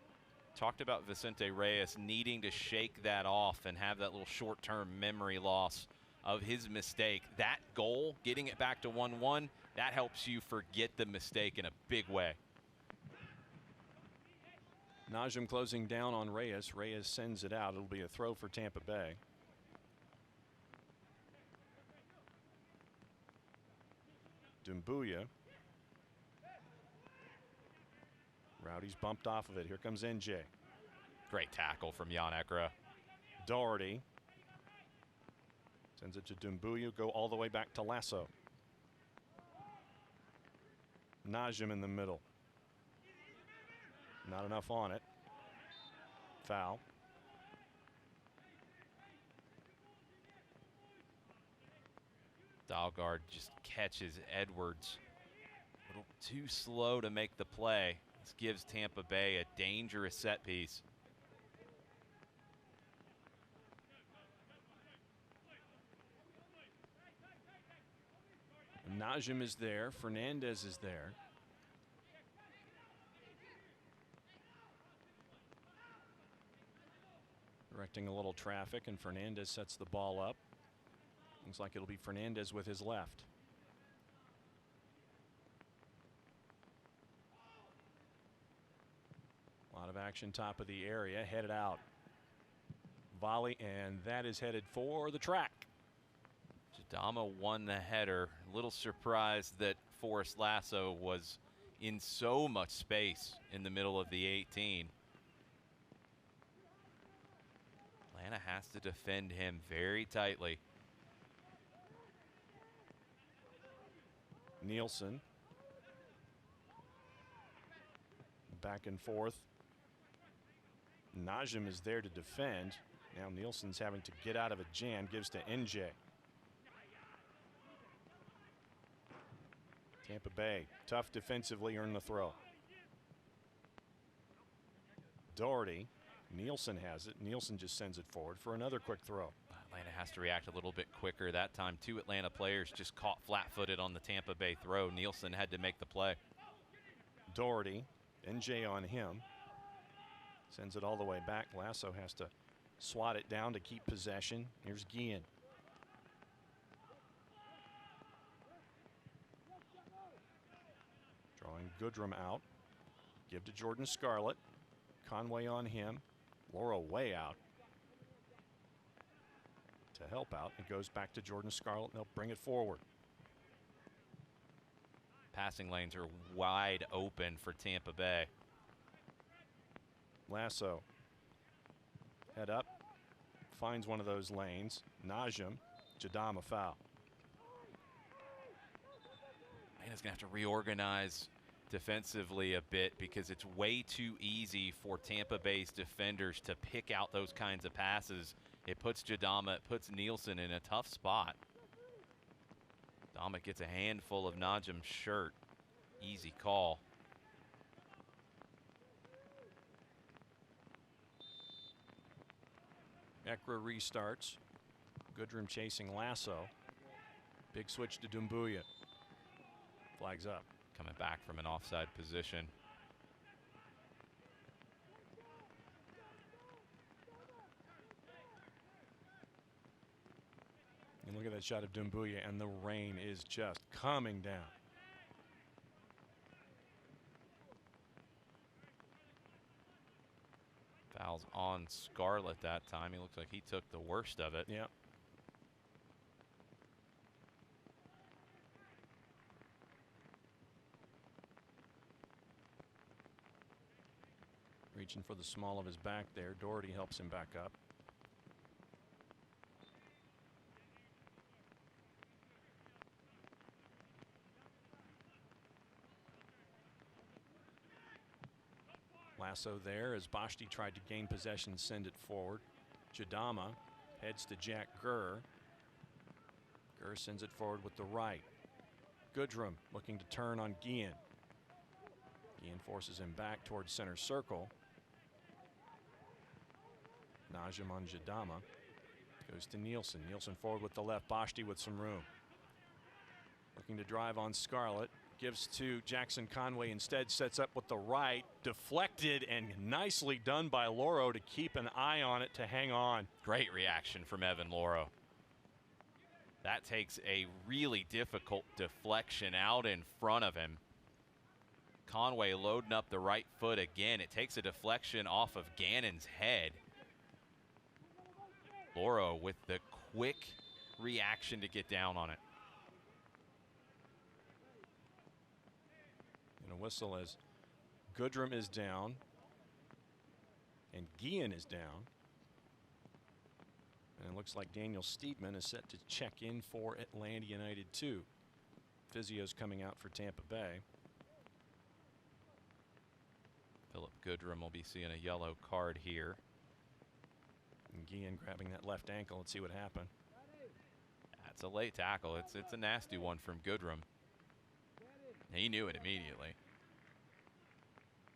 Talked about Vicente Reyes needing to shake that off and have that little short-term memory loss of his mistake. That goal, getting it back to 1-1, that helps you forget the mistake in a big way. Najim closing down on Reyes. Reyes sends it out. It'll be a throw for Tampa Bay. Dumbuya. Rowdies bumped off of it. Here comes NJ. Great tackle from Jan Ekra. Doherty sends it to Dumbuya. Go all the way back to Lasso. Najim in the middle. Not enough on it. Foul. Dalgard just catches Edwards. A little too slow to make the play. This gives Tampa Bay a dangerous set piece. Najim is there. Fernandez is there. Directing a little traffic, and Fernandez sets the ball up. Looks like it'll be Fernandez with his left. A lot of action top of the area, headed out. Volley, and that is headed for the track. Jadama won the header. A little surprised that Forrest Lasso was in so much space in the middle of the 18. Atlanta has to defend him very tightly. Nielsen. Back and forth. Najim is there to defend. Now Nielsen's having to get out of a jam, gives to NJ. Tampa Bay, tough defensively, earn the throw. Doherty, Nielsen has it. Nielsen just sends it forward for another quick throw. Atlanta has to react a little bit quicker. That time, 2 Atlanta players just caught flat-footed on the Tampa Bay throw. Nielsen had to make the play. Doherty, NJ on him. Sends it all the way back. Lasso has to swat it down to keep possession. Here's Guillen. Drawing Goodrum out. Give to Jordan Scarlett. Conway on him. Laura way out. To help out, it goes back to Jordan Scarlett, and they'll bring it forward. Passing lanes are wide open for Tampa Bay. Lasso. Head up. Finds one of those lanes. Najim. Jadama foul. Atlanta's going to have to reorganize defensively a bit because it's way too easy for Tampa Bay's defenders to pick out those kinds of passes. It puts Jadama, it puts Nielsen in a tough spot. Jadama gets a handful of Najim's shirt. Easy call. Ekra restarts. Goodrum chasing Lasso. Big switch to Doumbouya. Flags up. Coming back from an offside position. And look at that shot of Doumbouya, and the rain is just coming down. Fouls on Scarlett that time. He looks like he took the worst of it. Yep. Reaching for the small of his back there. Doherty helps him back up. Lasso there as Bashti tried to gain possession, send it forward. Jadama heads to Jack Gurr. Gurr sends it forward with the right. Goodrum looking to turn on Guillen. Guillen forces him back towards center circle. Najim on Jadama. Goes to Nielsen. Nielsen forward with the left. Bashti with some room. Looking to drive on Scarlett. Gives to Jackson Conway, instead sets up with the right. Deflected and nicely done by Loro to keep an eye on it to hang on. Great reaction from Evan Loro. That takes a really difficult deflection out in front of him. Conway loading up the right foot again. It takes a deflection off of Gannon's head. Loro with the quick reaction to get down on it. And a whistle as Goodrum is down and Guillen is down. And it looks like Daniel Steedman is set to check in for Atlanta United 2. Physio's coming out for Tampa Bay. Philip Goodrum will be seeing a yellow card here. And Guillen grabbing that left ankle. Let's see what happened. That's a late tackle. It's a nasty one from Goodrum. He knew it immediately.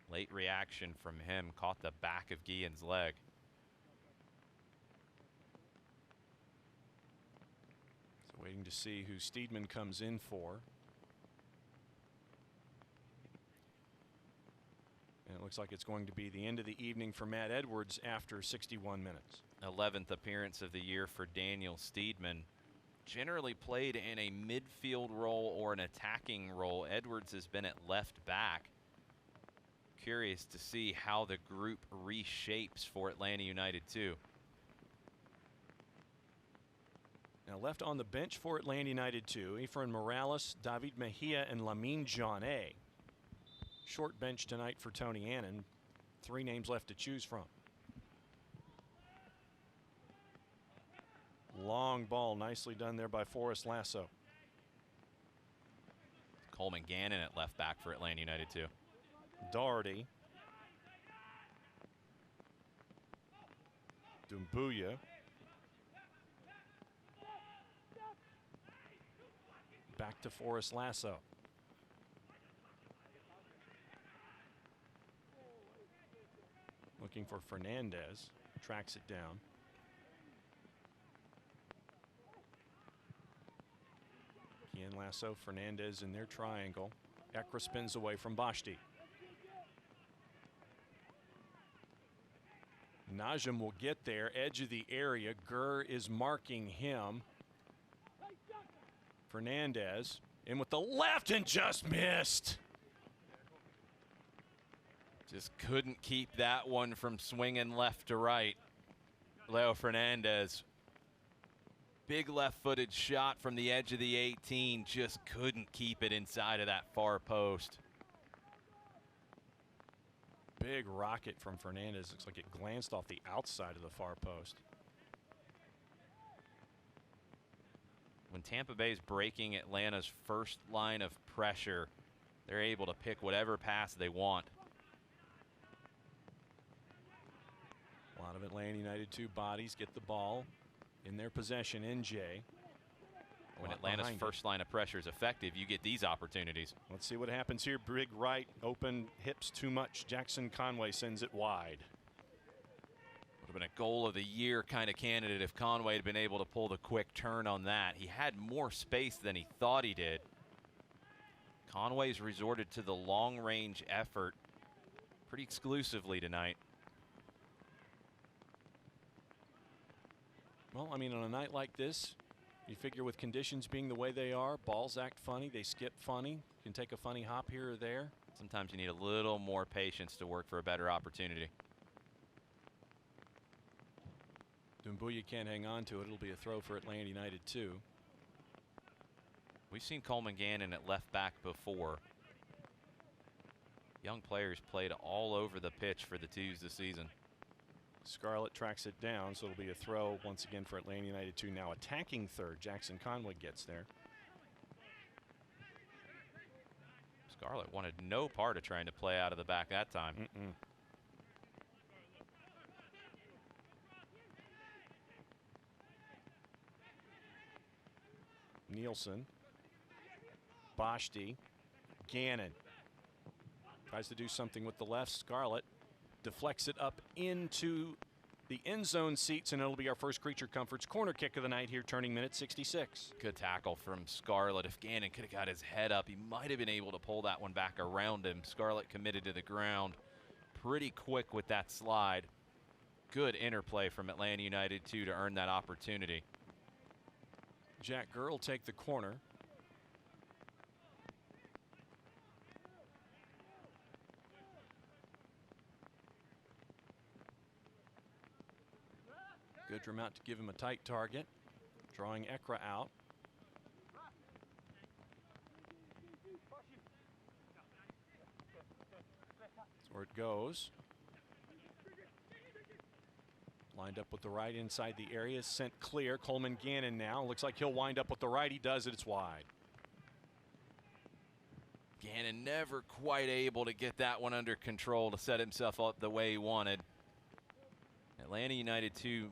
Late reaction from him. Caught the back of Guillen's leg. So waiting to see who Steedman comes in for. And it looks like it's going to be the end of the evening for Matt Edwards after 61 minutes. 11th appearance of the year for Daniel Steedman. generally played in a midfield role or an attacking role. Edwards has been at left back. Curious to see how the group reshapes for Atlanta United too. Now left on the bench for Atlanta United too, Efrain Morales, David Mejia, and Lamine John-A. Short bench tonight for Tony Annan. 3 names left to choose from. Long ball, nicely done there by Forrest Lasso. Coleman Gannon at left back for Atlanta United too. Doherty. Doumbouya. Back to Forrest Lasso. Looking for Fernandez. Tracks it down. Ian Lasso, Fernandez in their triangle. Ekra spins away from Bashti. Najim will get there, edge of the area. Gurr is marking him. Fernandez in with the left and just missed. Just couldn't keep that one from swinging left to right. Leo Fernandez. Big left-footed shot from the edge of the 18. Just couldn't keep it inside of that far post. Big rocket from Fernandez. Looks like it glanced off the outside of the far post. When Tampa Bay is breaking Atlanta's first line of pressure, they're able to pick whatever pass they want. A lot of Atlanta United 2 bodies get the ball in their possession. NJ. When Atlanta's first line of pressure is effective, you get these opportunities. Let's see what happens here. Big right, open, hips too much. Jackson Conway sends it wide. Would have been a goal of the year kind of candidate if Conway had been able to pull the quick turn on that. He had more space than he thought he did. Conway's resorted to the long range effort pretty exclusively tonight. Well, I mean, on a night like this, you figure with conditions being the way they are, balls act funny, they skip funny. You can take a funny hop here or there. Sometimes you need a little more patience to work for a better opportunity. Doumbouya can't hang on to it. It'll be a throw for Atlanta United 2. We've seen Coleman Gannon at left back before. Young players played all over the pitch for the Twos this season. Scarlett tracks it down, so it'll be a throw once again for Atlanta United 2. Now attacking third. Jackson Conway gets there. Scarlett wanted no part of trying to play out of the back that time. Nielsen. Bashti. Gannon. Tries to do something with the left. Scarlett deflects it up into the end zone seats, and it'll be our first Creature Comforts corner kick of the night here, turning minute 66. Good tackle from Scarlett. If Gannon could have got his head up, he might have been able to pull that one back around him. Scarlett committed to the ground pretty quick with that slide. Good interplay from Atlanta United 2 to earn that opportunity. Jack Gurr will take the corner. Goodrum out to give him a tight target. Drawing Ekra out. That's where it goes. Lined up with the right inside the area. Sent clear. Coleman Gannon now. Looks like he'll wind up with the right. He does it. It's wide. Gannon never quite able to get that one under control to set himself up the way he wanted. Atlanta United 2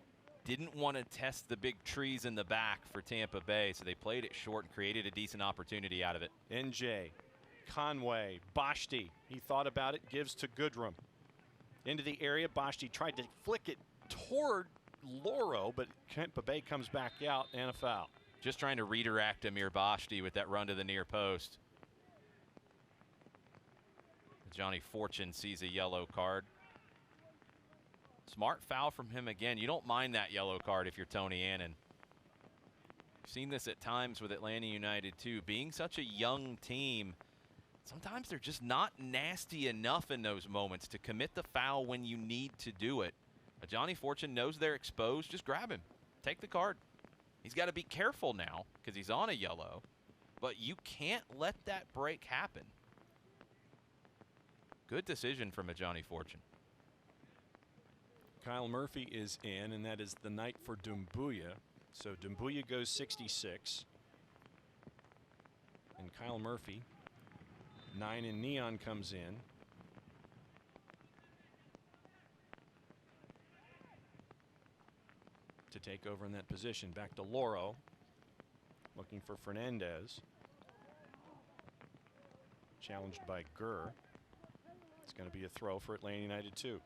didn't want to test the big trees in the back for Tampa Bay, so they played it short and created a decent opportunity out of it. NJ, Conway, Bashti. He thought about it, gives to Goodrum. Into the area, Bashti tried to flick it toward Loro, but Tampa Bay comes back out and a foul. Just trying to redirect Amir Bashti with that run to the near post. Johnny Fortune sees a yellow card. Smart foul from him again. You don't mind that yellow card if you're Tony Annan. Seen this at times with Atlanta United too. Being such a young team, sometimes they're just not nasty enough in those moments to commit the foul when you need to do it. But Johnny Fortune knows they're exposed. Just grab him. Take the card. He's got to be careful now because he's on a yellow. But you can't let that break happen. Good decision from a Johnny Fortune. Kyle Murphy is in, and that is the night for Doumbouya. So Doumbouya goes 66. And Kyle Murphy, 9 in neon, comes in. To take over in that position. Back to Loro. Looking for Fernandez. Challenged by Gurr. It's going to be a throw for Atlanta United 2.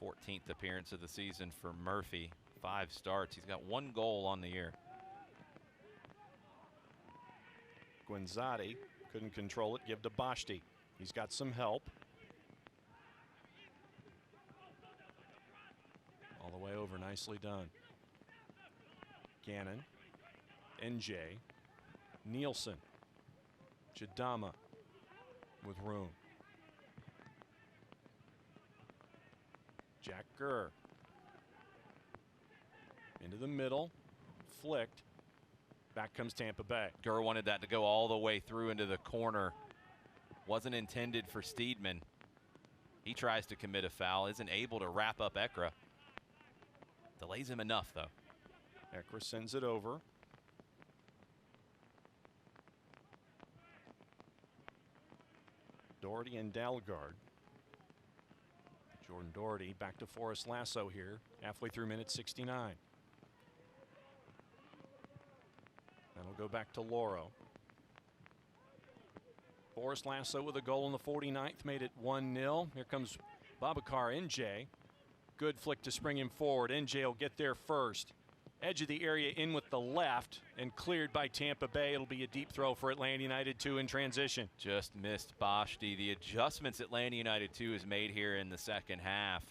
14th appearance of the season for Murphy. 5 starts. He's got 1 goal on the year. Guenzati couldn't control it. Give to Bashti. He's got some help. All the way over. Nicely done. Gannon. NJ. Nielsen. Jadama with room. Jack Gurr. Into the middle. Flicked. Back comes Tampa Bay. Gurr wanted that to go all the way through into the corner. Wasn't intended for Steedman. He tries to commit a foul. Isn't able to wrap up Ekra. Delays him enough, though. Ekra sends it over. Doherty and Dalgard. Jordan Doherty back to Forrest Lasso here, halfway through minute 69. That'll go back to Loro. Forrest Lasso with a goal in the 49th, made it 1-0. Here comes Babacar NJ. Good flick to spring him forward. NJ will get there first. Edge of the area in with the left and cleared by Tampa Bay. It'll be a deep throw for Atlanta United 2 in transition. Just missed Bashti. The adjustments Atlanta United 2 has made here in the second half.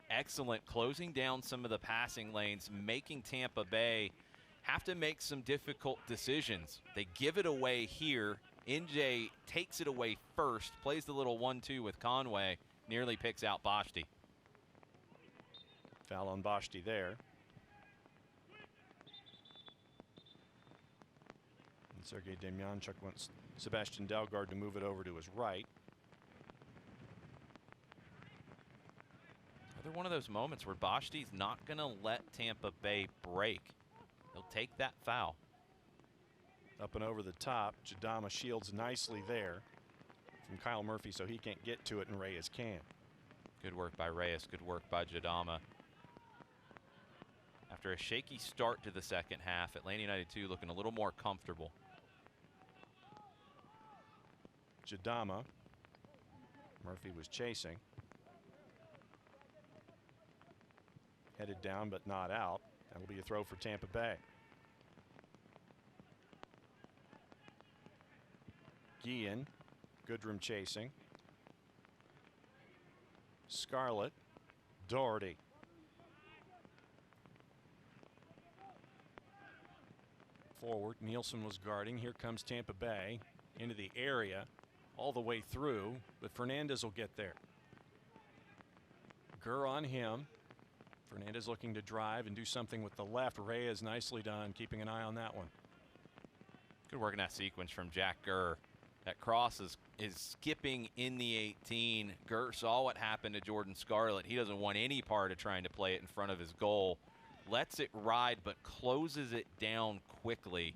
Excellent closing down some of the passing lanes, making Tampa Bay have to make some difficult decisions. They give it away here. NJ takes it away first, plays the little 1-2 with Conway, nearly picks out Bashti. Foul on Bashti there. And Sergei Demyanchuk wants Sebastian Dalgard to move it over to his right. Another one of those moments where Bashti's not going to let Tampa Bay break. He'll take that foul. Up and over the top. Jadama shields nicely there from Kyle Murphy, so he can't get to it, and Reyes can. Good work by Reyes. Good work by Jadama. After a shaky start to the second half, Atlanta United 2 looking a little more comfortable. Jadama. Murphy was chasing. Headed down but not out. That'll be a throw for Tampa Bay. Guillen. Goodrum chasing. Scarlett. Doherty. Forward. Nielsen was guarding. Here comes Tampa Bay into the area all the way through, but Fernandez will get there. Gurr on him. Fernandez looking to drive and do something with the left. Reyes nicely done, keeping an eye on that one. Good work in that sequence from Jack Gurr. That cross is skipping in the 18. Gurr saw what happened to Jordan Scarlett. He doesn't want any part of trying to play it in front of his goal. Lets it ride, but closes it down quickly.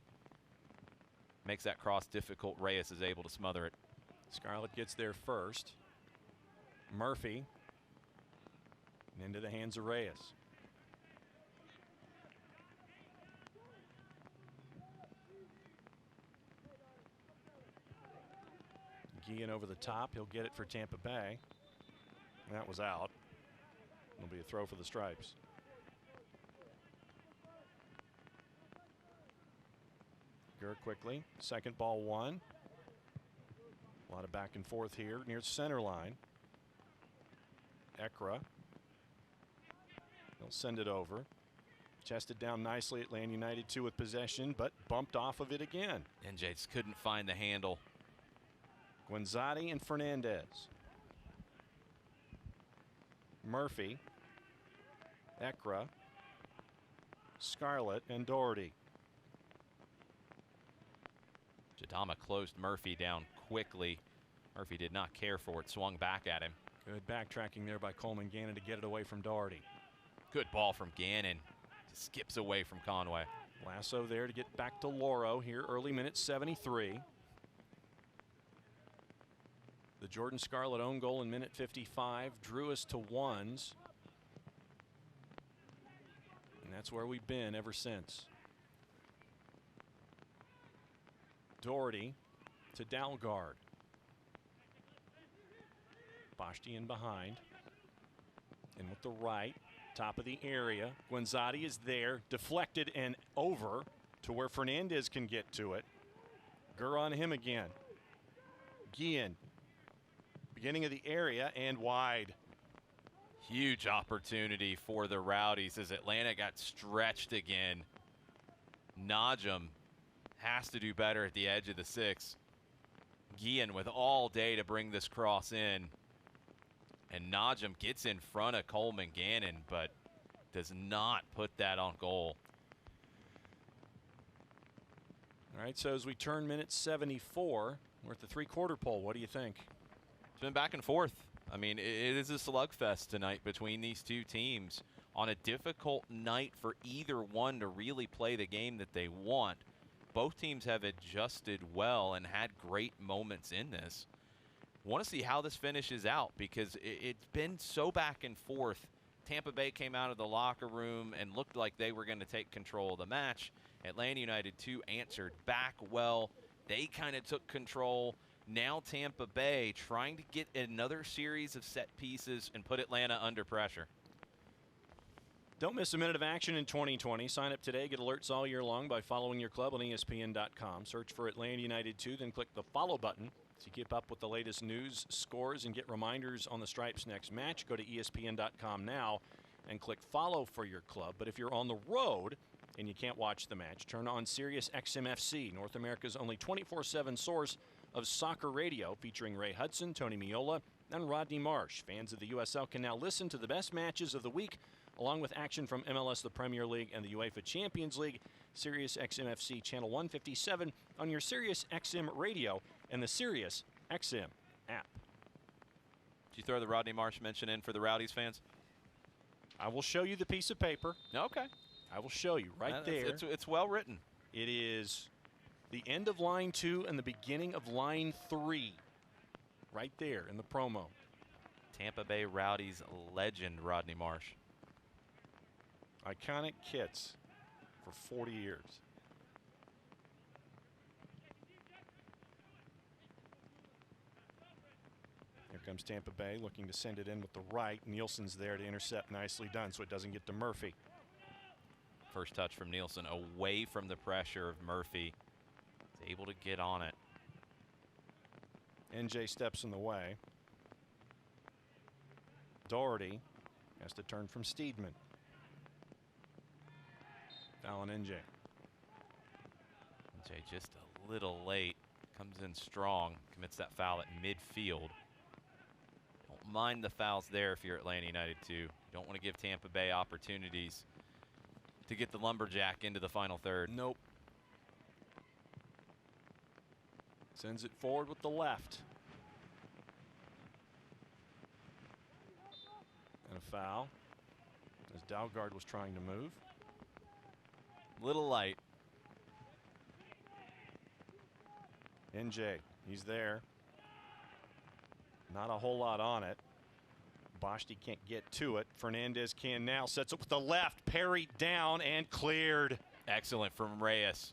Makes that cross difficult. Reyes is able to smother it. Scarlett gets there first. Murphy. And into the hands of Reyes. Guillen over the top. He'll get it for Tampa Bay. That was out. It'll be a throw for the Stripes. Gurr quickly. Second ball won. A lot of back and forth here near the center line. Ekra. They'll send it over. Chested down nicely. Atlanta United 2 with possession, but bumped off of it again. NJ just couldn't find the handle. Guanzati and Fernandez. Murphy. Ekra. Scarlett and Doherty. Jadama closed Murphy down quickly. Murphy did not care for it, swung back at him. Good backtracking there by Coleman Gannon to get it away from Doherty. Good ball from Gannon. Just skips away from Conway. Lasso there to get back to Loro here, early minute 73. The Jordan Scarlett own goal in minute 55 drew us to ones. And that's where we've been ever since. Doherty to Dalgard. Boschti in behind. In with the right. Top of the area. Guanzati is there. Deflected and over to where Fernandez can get to it. Gurr on him again. Guillen. Beginning of the area and wide. Huge opportunity for the Rowdies as Atlanta got stretched again. Najum has to do better at the edge of the 6. Guillen with all day to bring this cross in. And Najum gets in front of Coleman Gannon, but does not put that on goal. All right, so as we turn minute 74, we're at the three-quarter pole. What do you think? It's been back and forth. I mean, it is a slugfest tonight between these two teams on a difficult night for either one to really play the game that they want. Both teams have adjusted well and had great moments in this. Want to see how this finishes out because it's been so back and forth. Tampa Bay came out of the locker room and looked like they were going to take control of the match. Atlanta United 2 answered back well. They kind of took control. Now Tampa Bay trying to get another series of set pieces and put Atlanta under pressure. Don't miss a minute of action in 2020. Sign up today. Get alerts all year long by following your club on ESPN.com. Search for Atlanta United 2, then click the follow button to keep up with the latest news, scores, and get reminders on the Stripes' next match. Go to ESPN.com now and click follow for your club. But if you're on the road and you can't watch the match, turn on Sirius XM-FC, North America's only 24/7 source of soccer radio, featuring Ray Hudson, Tony Meola, and Rodney Marsh. Fans of the USL can now listen to the best matches of the week, along with action from MLS, the Premier League, and the UEFA Champions League. Sirius XM-FC channel 157 on your Sirius XM radio and the Sirius XM app. Did you throw the Rodney Marsh mention in for the Rowdies fans? I will show you the piece of paper. Okay. I will show you right there. It's well written. It is the end of line 2 and the beginning of line 3. Right there in the promo. Tampa Bay Rowdies legend Rodney Marsh. Iconic kits for 40 years. Here comes Tampa Bay looking to send it in with the right. Nielsen's there to intercept. Nicely done so it doesn't get to Murphy. First touch from Nielsen away from the pressure of Murphy. He's able to get on it. NJ steps in the way. Doherty has to turn from Steedman. Foul on NJ. NJ just a little late. Comes in strong. Commits that foul at midfield. Don't mind the fouls there if you're Atlanta United 2. You don't want to give Tampa Bay opportunities to get the lumberjack into the final third. Nope. Sends it forward with the left. And a foul as Dalgard was trying to move. Little light. NJ, he's there. Not a whole lot on it. Boschti can't get to it. Fernandez can now. Sets up with the left. Parried down and cleared. Excellent from Reyes.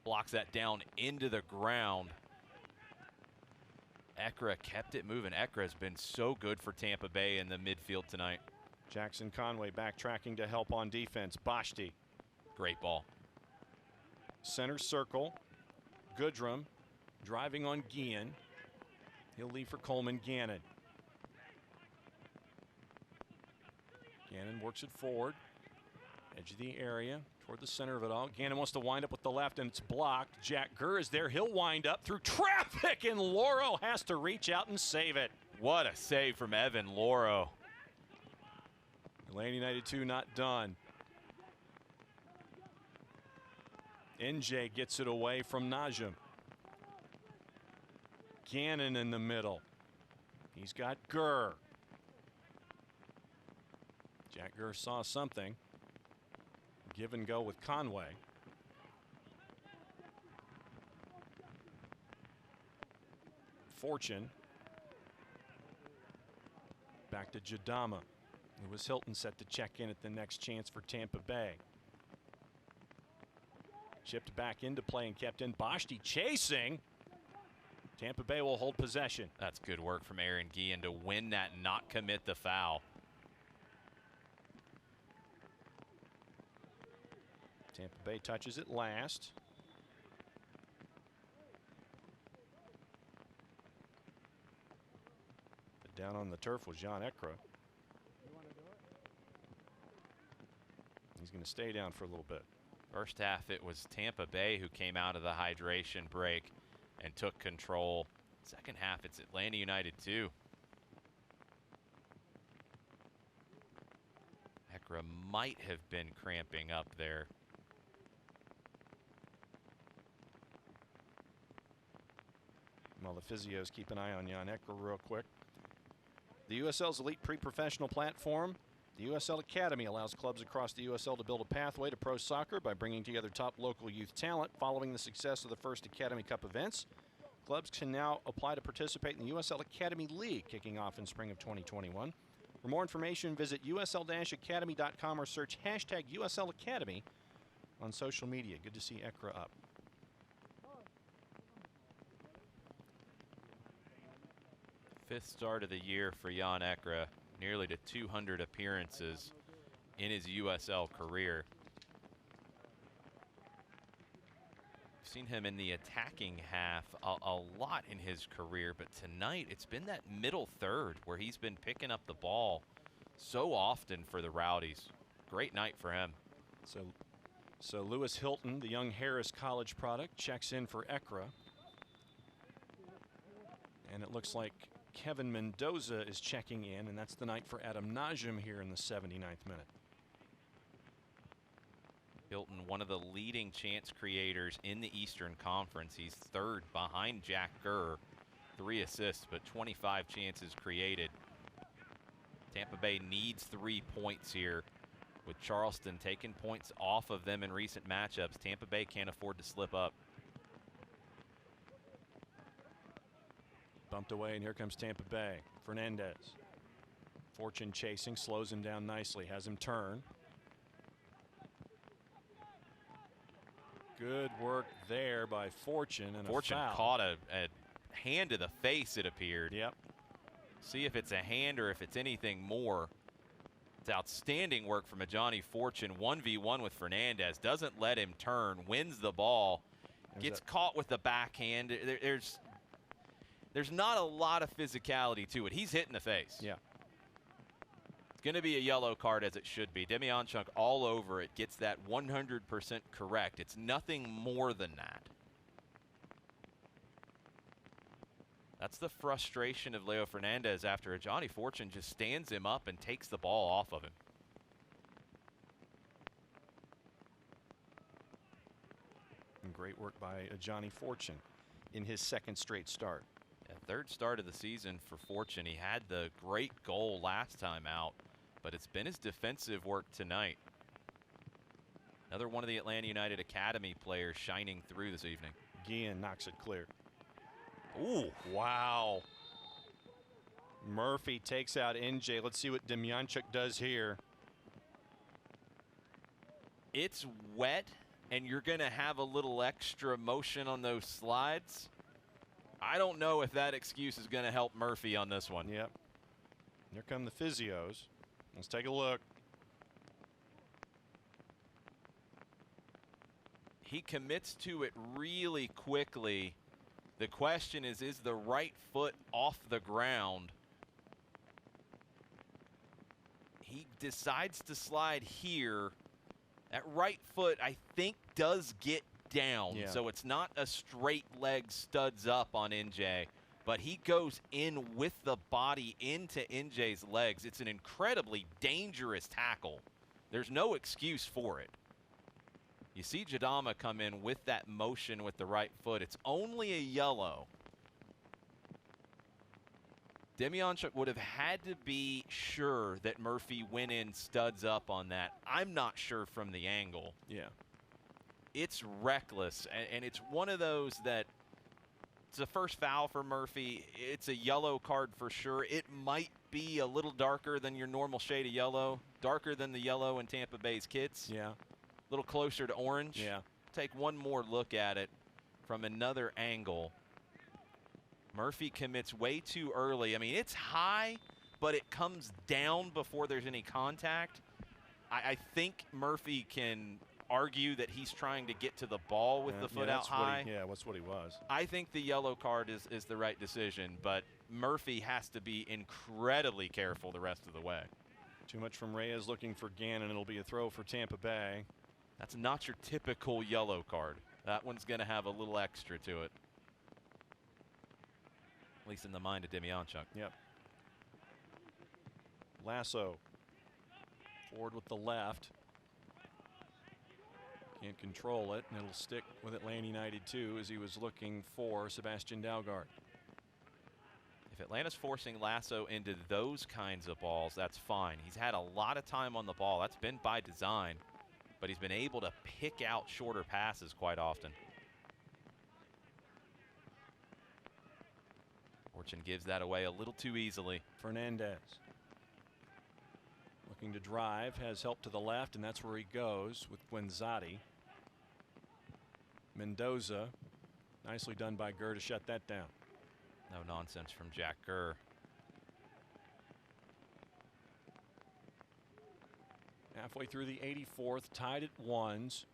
Blocks that down into the ground. Ekra kept it moving. Ekra has been so good for Tampa Bay in the midfield tonight. Jackson Conway backtracking to help on defense. Boschti. Great ball. Center circle. Goodrum driving on Guillen. He'll leave for Coleman Gannon. Gannon works it forward. Edge of the area, toward the center of it all. Gannon wants to wind up with the left, and it's blocked. Jack Gurr is there. He'll wind up through traffic, and Loro has to reach out and save it. What a save from Evan Loro. Atlanta United 2 not done. NJ gets it away from Najim. Gannon in the middle. He's got Gurr. Jack Gurr saw something. Give and go with Conway. Fortune. Back to Jadama. It was Hilton set to check in at the next chance for Tampa Bay. Chipped back into play and kept in. Bashti chasing. Tampa Bay will hold possession. That's good work from Aaron Guillen to win that and not commit the foul. Tampa Bay touches it last. But down on the turf was Jan Ekra. He's going to stay down for a little bit. First half, it was Tampa Bay who came out of the hydration break and took control. Second half, it's Atlanta United 2. Ekra might have been cramping up there. Well, the physios keep an eye on Jan Ekra real quick. The USL's elite pre-professional platform, the USL Academy, allows clubs across the USL to build a pathway to pro soccer by bringing together top local youth talent. Following the success of the first Academy Cup events, clubs can now apply to participate in the USL Academy League, kicking off in spring of 2021. For more information, visit usl-academy.com or search hashtag USL Academy on social media. Good to see Ekra up. Fifth start of the year for Jan Ekra, nearly to 200 appearances in his USL career. We've seen him in the attacking half a lot in his career, but tonight it's been that middle third where he's been picking up the ball so often for the Rowdies. Great night for him. So Lewis Hilton, the young Harris College product, checks in for Ekra. And it looks like Kevin Mendoza is checking in, and that's the night for Adam Najim here in the 79th minute. Hilton, one of the leading chance creators in the Eastern Conference. He's third behind Jack Gurr. 3 assists, but 25 chances created. Tampa Bay needs 3 points here. With Charleston taking points off of them in recent matchups, Tampa Bay can't afford to slip up. Bumped away, and here comes Tampa Bay. Fernandez. Fortune chasing, slows him down nicely, has him turn. Good work there by Fortune, and Fortune a foul. Caught a hand to the face, it appeared. Yep. See if it's a hand or if it's anything more. It's outstanding work from Ajani Fortune. 1v1 with Fernandez. Doesn't let him turn. Wins the ball. Gets caught with the backhand. There's not a lot of physicality to it. He's hit in the face. Yeah. It's going to be a yellow card, as it should be. Demian Chunk all over it. Gets that 100% correct. It's nothing more than that. That's the frustration of Leo Fernandez after Ajani Fortune just stands him up and takes the ball off of him. And great work by Ajani Fortune in his second straight start. Yeah, third start of the season for Fortune. He had the great goal last time out, but it's been his defensive work tonight. Another one of the Atlanta United Academy players shining through this evening. Guillen knocks it clear. Ooh, wow. Murphy takes out NJ. Let's see what Demjanchuk does here. It's wet, and you're going to have a little extra motion on those slides. I don't know if that excuse is going to help Murphy on this one. Yep. Here come the physios. Let's take a look. He commits to it really quickly. The question is the right foot off the ground? He decides to slide here, That right foot, I think, does get down. Yeah. So it's not a straight leg studs up on NJ, but he goes in with the body into NJ's legs. It's an incredibly dangerous tackle. There's no excuse for it. You see Jadama come in with that motion with the right foot. It's only a yellow. Demjanjuk would have had to be sure that Murphy went in studs up on that. I'm not sure from the angle. Yeah. It's reckless, and it's one of those that it's a first foul for Murphy. It's a yellow card for sure. It might be a little darker than your normal shade of yellow, darker than the yellow in Tampa Bay's kits. Yeah. A little closer to orange. Yeah. Take one more look at it from another angle. Murphy commits way too early. I mean, it's high, but it comes down before there's any contact. I think Murphy can argue that he's trying to get to the ball with the foot out high. That's what he was. I think the yellow card is the right decision, but Murphy has to be incredibly careful the rest of the way. Too much from Reyes looking for Gannon. It'll be a throw for Tampa Bay. That's not your typical yellow card. That one's going to have a little extra to it. At least in the mind of Demjanjuk. Yep. Lasso. Forward with the left. Can't control it, and it'll stick with Atlanta United too, as he was looking for Sebastian Dalgard. If Atlanta's forcing Lasso into those kinds of balls, that's fine. He's had a lot of time on the ball. That's been by design, but he's been able to pick out shorter passes quite often. Fortune gives that away a little too easily. Fernandez. Looking to drive, has help to the left, and that's where he goes with Guenzati. Mendoza, nicely done by Gurr to shut that down. No nonsense from Jack Gurr. Halfway through the 84th, tied at ones.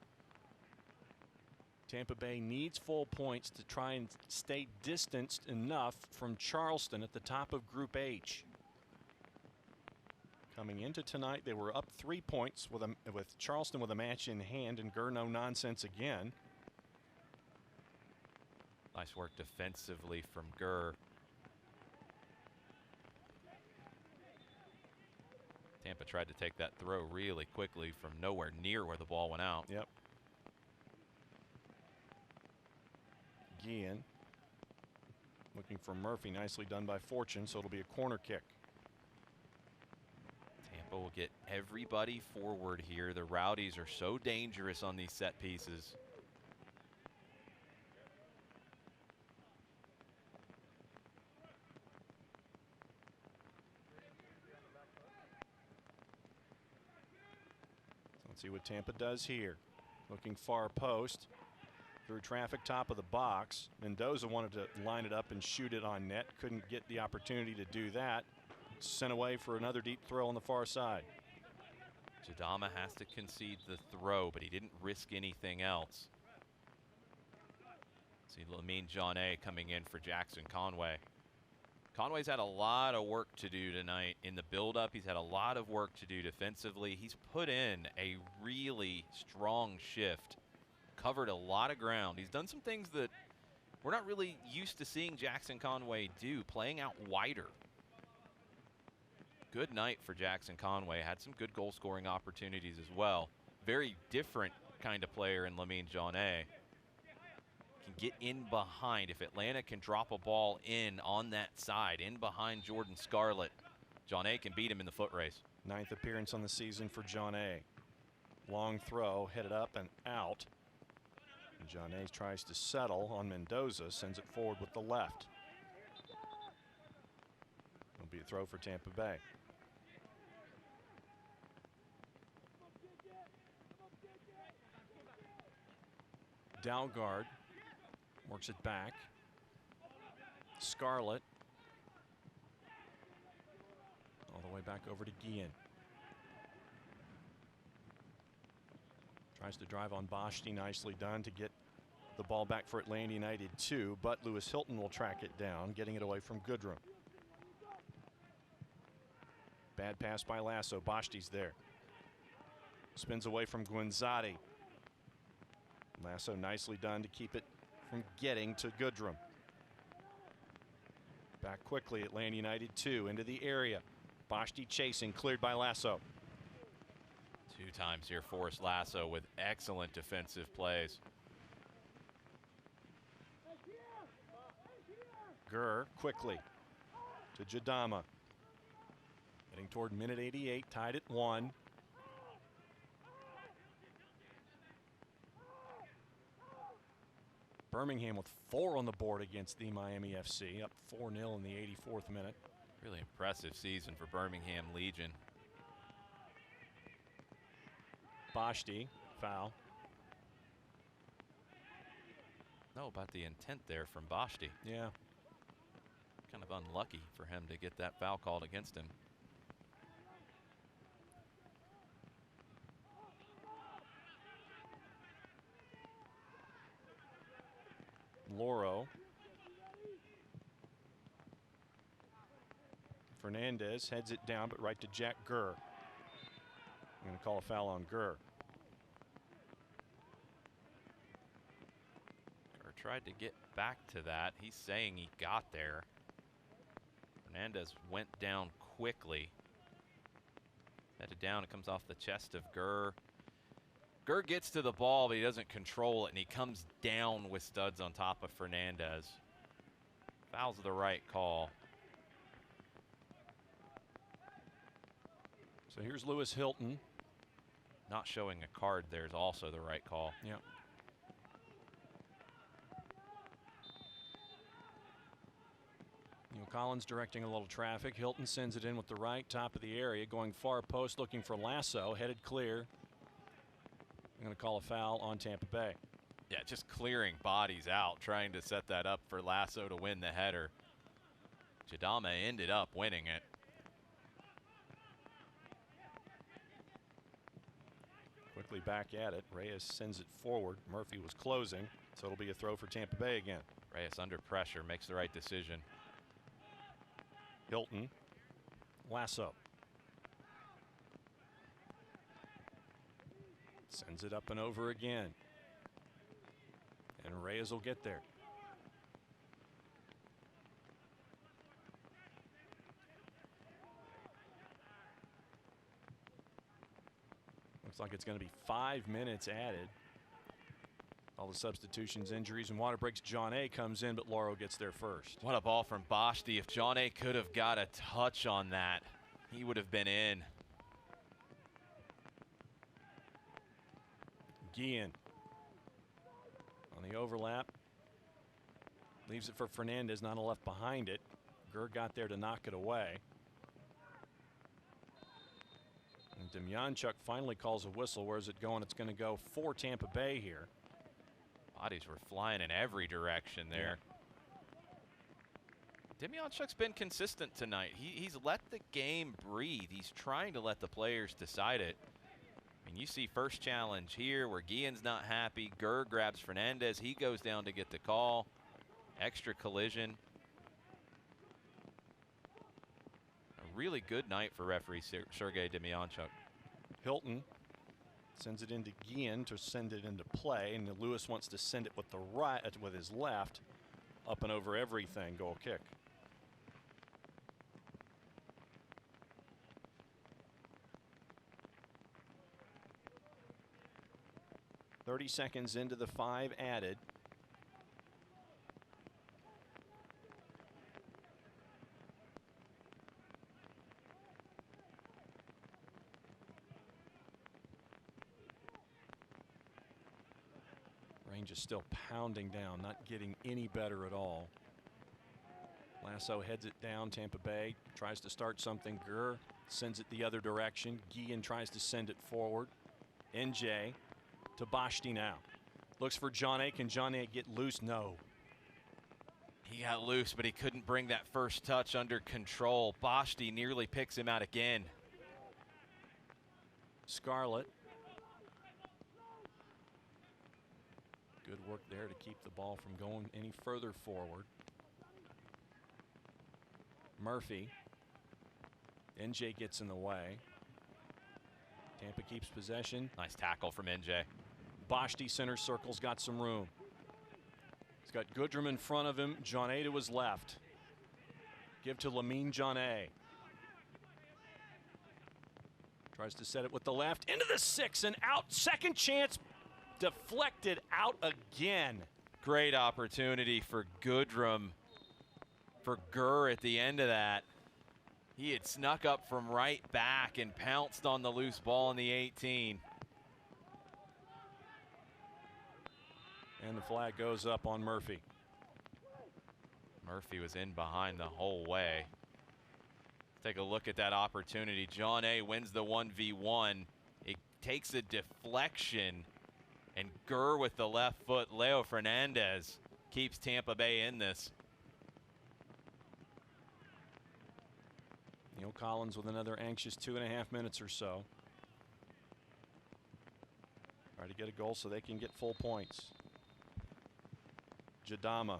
Tampa Bay needs full points to try and stay distanced enough from Charleston at the top of Group H. Coming into tonight, they were up 3 points with Charleston with a match in hand, and Gurr no nonsense again. Nice work defensively from Gurr. Tampa tried to take that throw really quickly from nowhere near where the ball went out. Yep. Guillen looking for Murphy, nicely done by Fortune, so it'll be a corner kick. Tampa will get everybody forward here. The Rowdies are so dangerous on these set pieces. Let's see what Tampa does here. Looking far post. Through traffic, top of the box. Mendoza wanted to line it up and shoot it on net. Couldn't get the opportunity to do that. Sent away for another deep throw on the far side. Jadama has to concede the throw, but he didn't risk anything else. See Lamine John-A coming in for Jackson Conway. Conway's had a lot of work to do tonight in the build-up. He's had a lot of work to do defensively. He's put in a really strong shift. Covered a lot of ground. He's done some things that we're not really used to seeing Jackson Conway do, playing out wider. Good night for Jackson Conway. Had some good goal scoring opportunities as well. Very different kind of player in Lamine John-A. Can get in behind. If Atlanta can drop a ball in on that side, in behind Jordan Scarlett, John-A can beat him in the foot race. 9th appearance on the season for John-A. Long throw, headed up and out. John-A tries to settle on Mendoza, sends it forward with the left. It'll be a throw for Tampa Bay. Dalgard works it back. Scarlett all the way back over to Guillen. Tries to drive on Boschti, nicely done to get the ball back for Atlanta United 2, but Lewis Hilton will track it down, getting it away from Goodrum. Bad pass by Lasso. Boschti's there. Spins away from Guinzotti. Lasso nicely done to keep it from getting to Goodrum. Back quickly, Atlanta United 2 into the area. Boschti chasing, cleared by Lasso. 2 times here, Forrest Lasso with excellent defensive plays. Gurr quickly to Jadama. Heading toward minute 88, tied at 1. Birmingham with 4 on the board against the Miami FC, up 4-0 in the 84th minute. Really impressive season for Birmingham Legion. Boschti, foul. No, about the intent there from Boschti. Yeah. Kind of unlucky for him to get that foul called against him. Loro. Fernandez heads it down, but right to Jack Gurr. I'm going to call a foul on Gurr. Gurr tried to get back to that. He's saying he got there. Fernandez went down quickly. Headed down, it comes off the chest of Gurr. Gurr gets to the ball, but he doesn't control it, and he comes down with studs on top of Fernandez. Foul's the right call. So here's Lewis Hilton. Not showing a card there is also the right call. Yeah. Neil Collins directing a little traffic. Hilton sends it in with the right, top of the area, going far post, looking for Lasso, headed clear. I'm going to call a foul on Tampa Bay. Yeah, just clearing bodies out, trying to set that up for Lasso to win the header. Jadama ended up winning it. Quickly back at it. Reyes sends it forward. Murphy was closing, so it'll be a throw for Tampa Bay again. Reyes under pressure, makes the right decision. Hilton. Lasso. Sends it up and over again. And Reyes will get there. Looks like it's going to be 5 minutes added. All the substitutions, injuries, and water breaks. John A. comes in, but Loro gets there first. What a ball from Boschti. If John A. could have got a touch on that, he would have been in. Guillen on the overlap. Leaves it for Fernandez, not a left behind it. Gurr got there to knock it away. And Demjanchuk finally calls a whistle. Where's it going? It's going to go for Tampa Bay here. Bodies were flying in every direction there. Yeah. Demjanchuk's been consistent tonight. He's let the game breathe. He's trying to let the players decide it. And you see first challenge here where Guillen's not happy. Gurr grabs Fernandez. He goes down to get the call. Extra collision. A really good night for referee Sergei Demjanchuk. Hilton sends it into Guillen to send it into play, and Lewis wants to send it with the right, with his left, up and over everything. Goal kick. .30 seconds into the 5 added. Range is still pounding down, not getting any better at all. Lasso heads it down. Tampa Bay tries to start something. Gurr sends it the other direction. Guillen tries to send it forward. NJ to Boschti now. Looks for John A. Can John A. get loose? No. He got loose, but he couldn't bring that first touch under control. Boschti nearly picks him out again. Scarlett. Good work there to keep the ball from going any further forward. Murphy. NJ gets in the way. Tampa keeps possession. Nice tackle from NJ. Boschti center circle's got some room. He's got Goodrum in front of him. John A to his left. Give to Lamine John A. Tries to set it with the left. Into the 6 and out. Second chance. Deflected out again. Great opportunity for Goodrum. For Gurr at the end of that. He had snuck up from right back and pounced on the loose ball in the 18. And the flag goes up on Murphy. Murphy was in behind the whole way. Take a look at that opportunity. John A wins the 1v1. It takes a deflection, and Gurr with the left foot. Leo Fernandez keeps Tampa Bay in this. Neil Collins with another anxious 2.5 minutes or so. Try to get a goal so they can get full points. Jadama.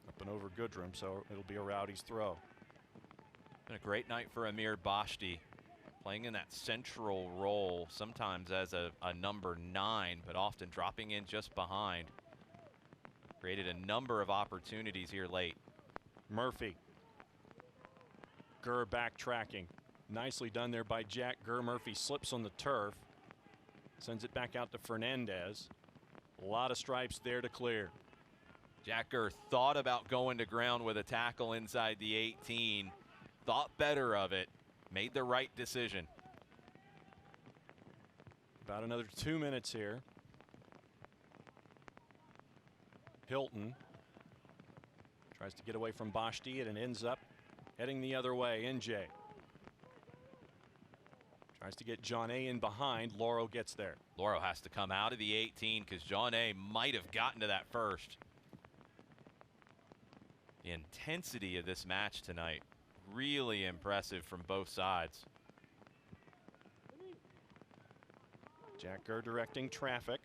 Up and over Goodrum, so it'll be a Rowdies throw. Been a great night for Amir Boschti, playing in that central role, sometimes as a number 9, but often dropping in just behind. Created a number of opportunities here late. Murphy. Gurr backtracking. Nicely done there by Jack Gurr. Murphy slips on the turf. Sends it back out to Fernandez. A lot of stripes there to clear. Jack Gurr thought about going to ground with a tackle inside the 18. Thought better of it. Made the right decision. About another 2 minutes here. Hilton tries to get away from Boschti and it ends up heading the other way. NJ tries to get John A in behind. Lauro gets there. Lauro has to come out of the 18 because John A might have gotten to that first. The intensity of this match tonight, really impressive from both sides. Jack Gurr directing traffic.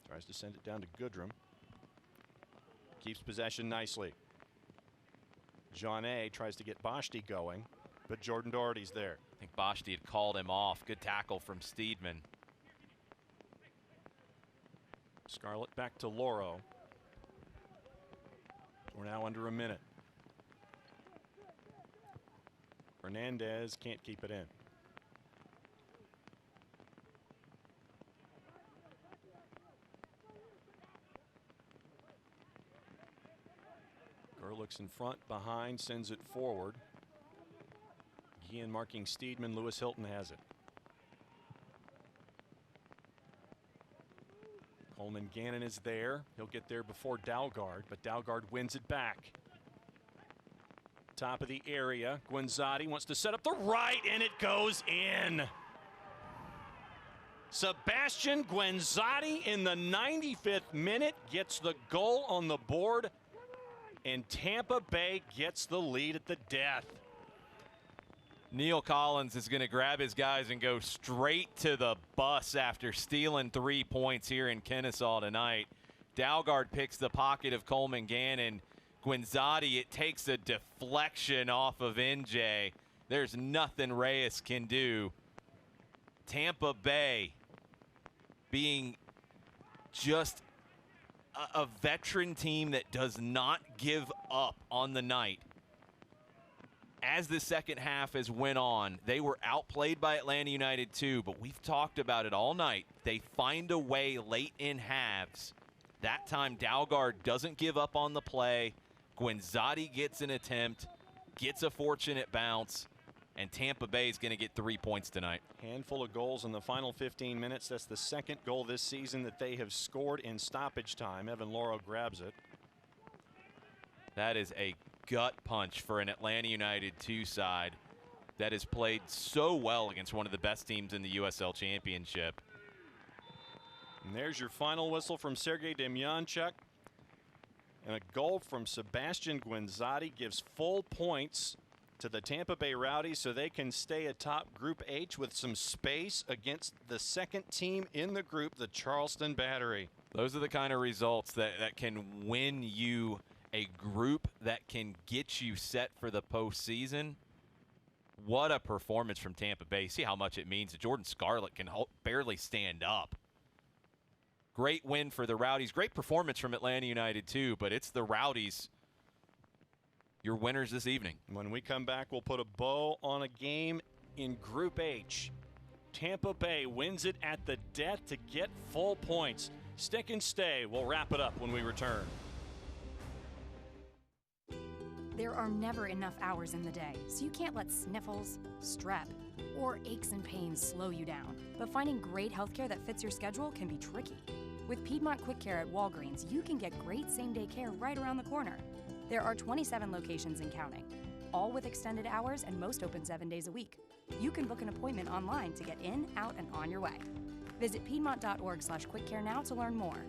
Tries to send it down to Goodrum. Keeps possession nicely. John A tries to get Boschti going, but Jordan Doherty's there. I think Boschti had called him off. Good tackle from Steedman. Scarlett back to Lauro. We're now under a minute. Fernandez can't keep it in. Gurr looks in front, behind, sends it forward. Guillen marking Steedman. Lewis Hilton has it. Coleman Gannon is there. He'll get there before Dalgard, but Dalgard wins it back. Top of the area. Guenzati wants to set up the right, and it goes in. Sebastian Guenzati in the 95th minute gets the goal on the board, and Tampa Bay gets the lead at the death. Neil Collins is going to grab his guys and go straight to the bus after stealing 3 points here in Kennesaw tonight. Dalgard picks the pocket of Coleman Gannon. Guenzati, it takes a deflection off of NJ. There's nothing Reyes can do. Tampa Bay being just a veteran team that does not give up on the night. As the second half has went on, they were outplayed by Atlanta United too, but we've talked about it all night. They find a way late in halves. That time Dalgard doesn't give up on the play. Guenzati gets an attempt, gets a fortunate bounce, and Tampa Bay is going to get 3 points tonight. Handful of goals in the final 15 minutes. That's the second goal this season that they have scored in stoppage time. Evan Lauro grabs it. That is a gut punch for an Atlanta United 2 side that has played so well against one of the best teams in the USL Championship. And there's your final whistle from Sergei Demyanchuk. And a goal from Sebastian Guenzati gives full points to the Tampa Bay Rowdies so they can stay atop Group H with some space against the second team in the group, the Charleston Battery. Those are the kind of results that can win you a group, that can get you set for the postseason. What a performance from Tampa Bay. See how much it means that Jordan Scarlett can barely stand up. Great win for the Rowdies. Great performance from Atlanta United, too, but it's the Rowdies, your winners this evening. When we come back, we'll put a bow on a game in Group H. Tampa Bay wins it at the death to get full points. Stick and stay. We'll wrap it up when we return. There are never enough hours in the day, so you can't let sniffles, strep, or aches and pains slow you down. But finding great healthcare that fits your schedule can be tricky. With Piedmont Quick Care at Walgreens, you can get great same-day care right around the corner. There are 27 locations and counting, all with extended hours and most open 7 days a week. You can book an appointment online to get in, out, and on your way. Visit piedmont.org/quickcare now to learn more.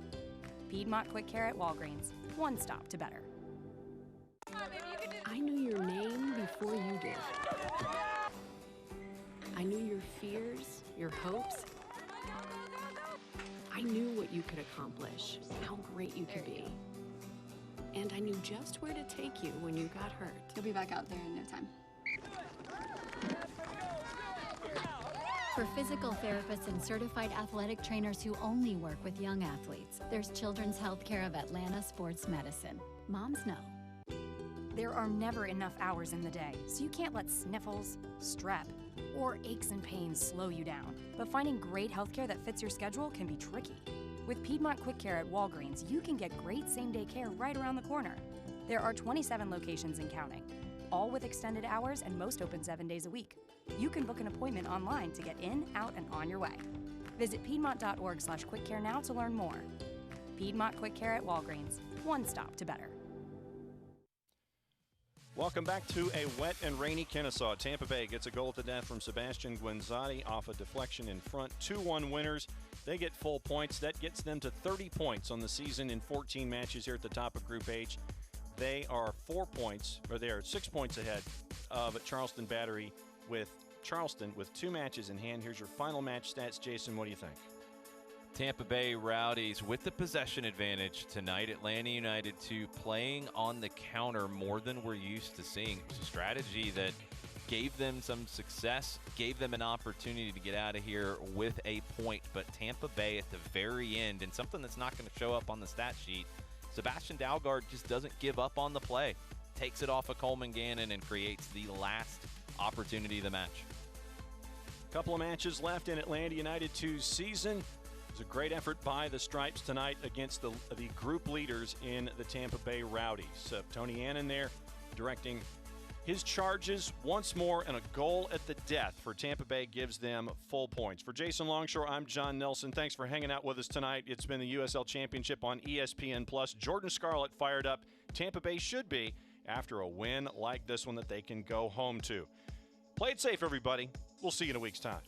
Piedmont Quick Care at Walgreens, one stop to better. I knew your name before you did. I knew your fears, your hopes. I knew what you could accomplish, how great you could be. And I knew just where to take you when you got hurt. You'll be back out there in no time. For physical therapists and certified athletic trainers who only work with young athletes, there's Children's Healthcare of Atlanta Sports Medicine. Moms know. There are never enough hours in the day, so you can't let sniffles, strep, or aches and pains slow you down. But finding great healthcare that fits your schedule can be tricky. With Piedmont Quick Care at Walgreens, you can get great same-day care right around the corner. There are 27 locations and counting, all with extended hours and most open 7 days a week. You can book an appointment online to get in, out, and on your way. Visit piedmont.org/quickcare now to learn more. Piedmont Quick Care at Walgreens, one stop to better. Welcome back to a wet and rainy Kennesaw. Tampa Bay gets a goal at the death from Sebastian Guenzati off a deflection in front. 2-1 winners. They get full points. That gets them to 30 points on the season in 14 matches here at the top of Group H. They are 6 points ahead of Charleston Battery with Charleston with 2 matches in hand. Here's your final match stats. Jason, what do you think? Tampa Bay Rowdies with the possession advantage tonight. Atlanta United 2 playing on the counter more than we're used to seeing. It was a strategy that gave them some success, gave them an opportunity to get out of here with a point. But Tampa Bay at the very end, and something that's not going to show up on the stat sheet, Sebastian Dalgard just doesn't give up on the play. Takes it off of Coleman Gannon and creates the last opportunity of the match. Couple of matches left in Atlanta United 2's season. It was a great effort by the Stripes tonight against the group leaders in the Tampa Bay Rowdies. Tony Annan there directing his charges once more, and a goal at the death for Tampa Bay gives them full points. For Jason Longshore, I'm John Nelson. Thanks for hanging out with us tonight. It's been the USL Championship on ESPN+. Jordan Scarlett fired up. Tampa Bay should be after a win like this one that they can go home to. Play it safe, everybody. We'll see you in a week's time.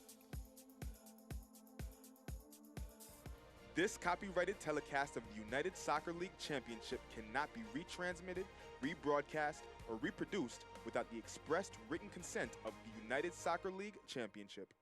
This copyrighted telecast of the United Soccer League Championship cannot be retransmitted, rebroadcast, or reproduced without the expressed written consent of the United Soccer League Championship.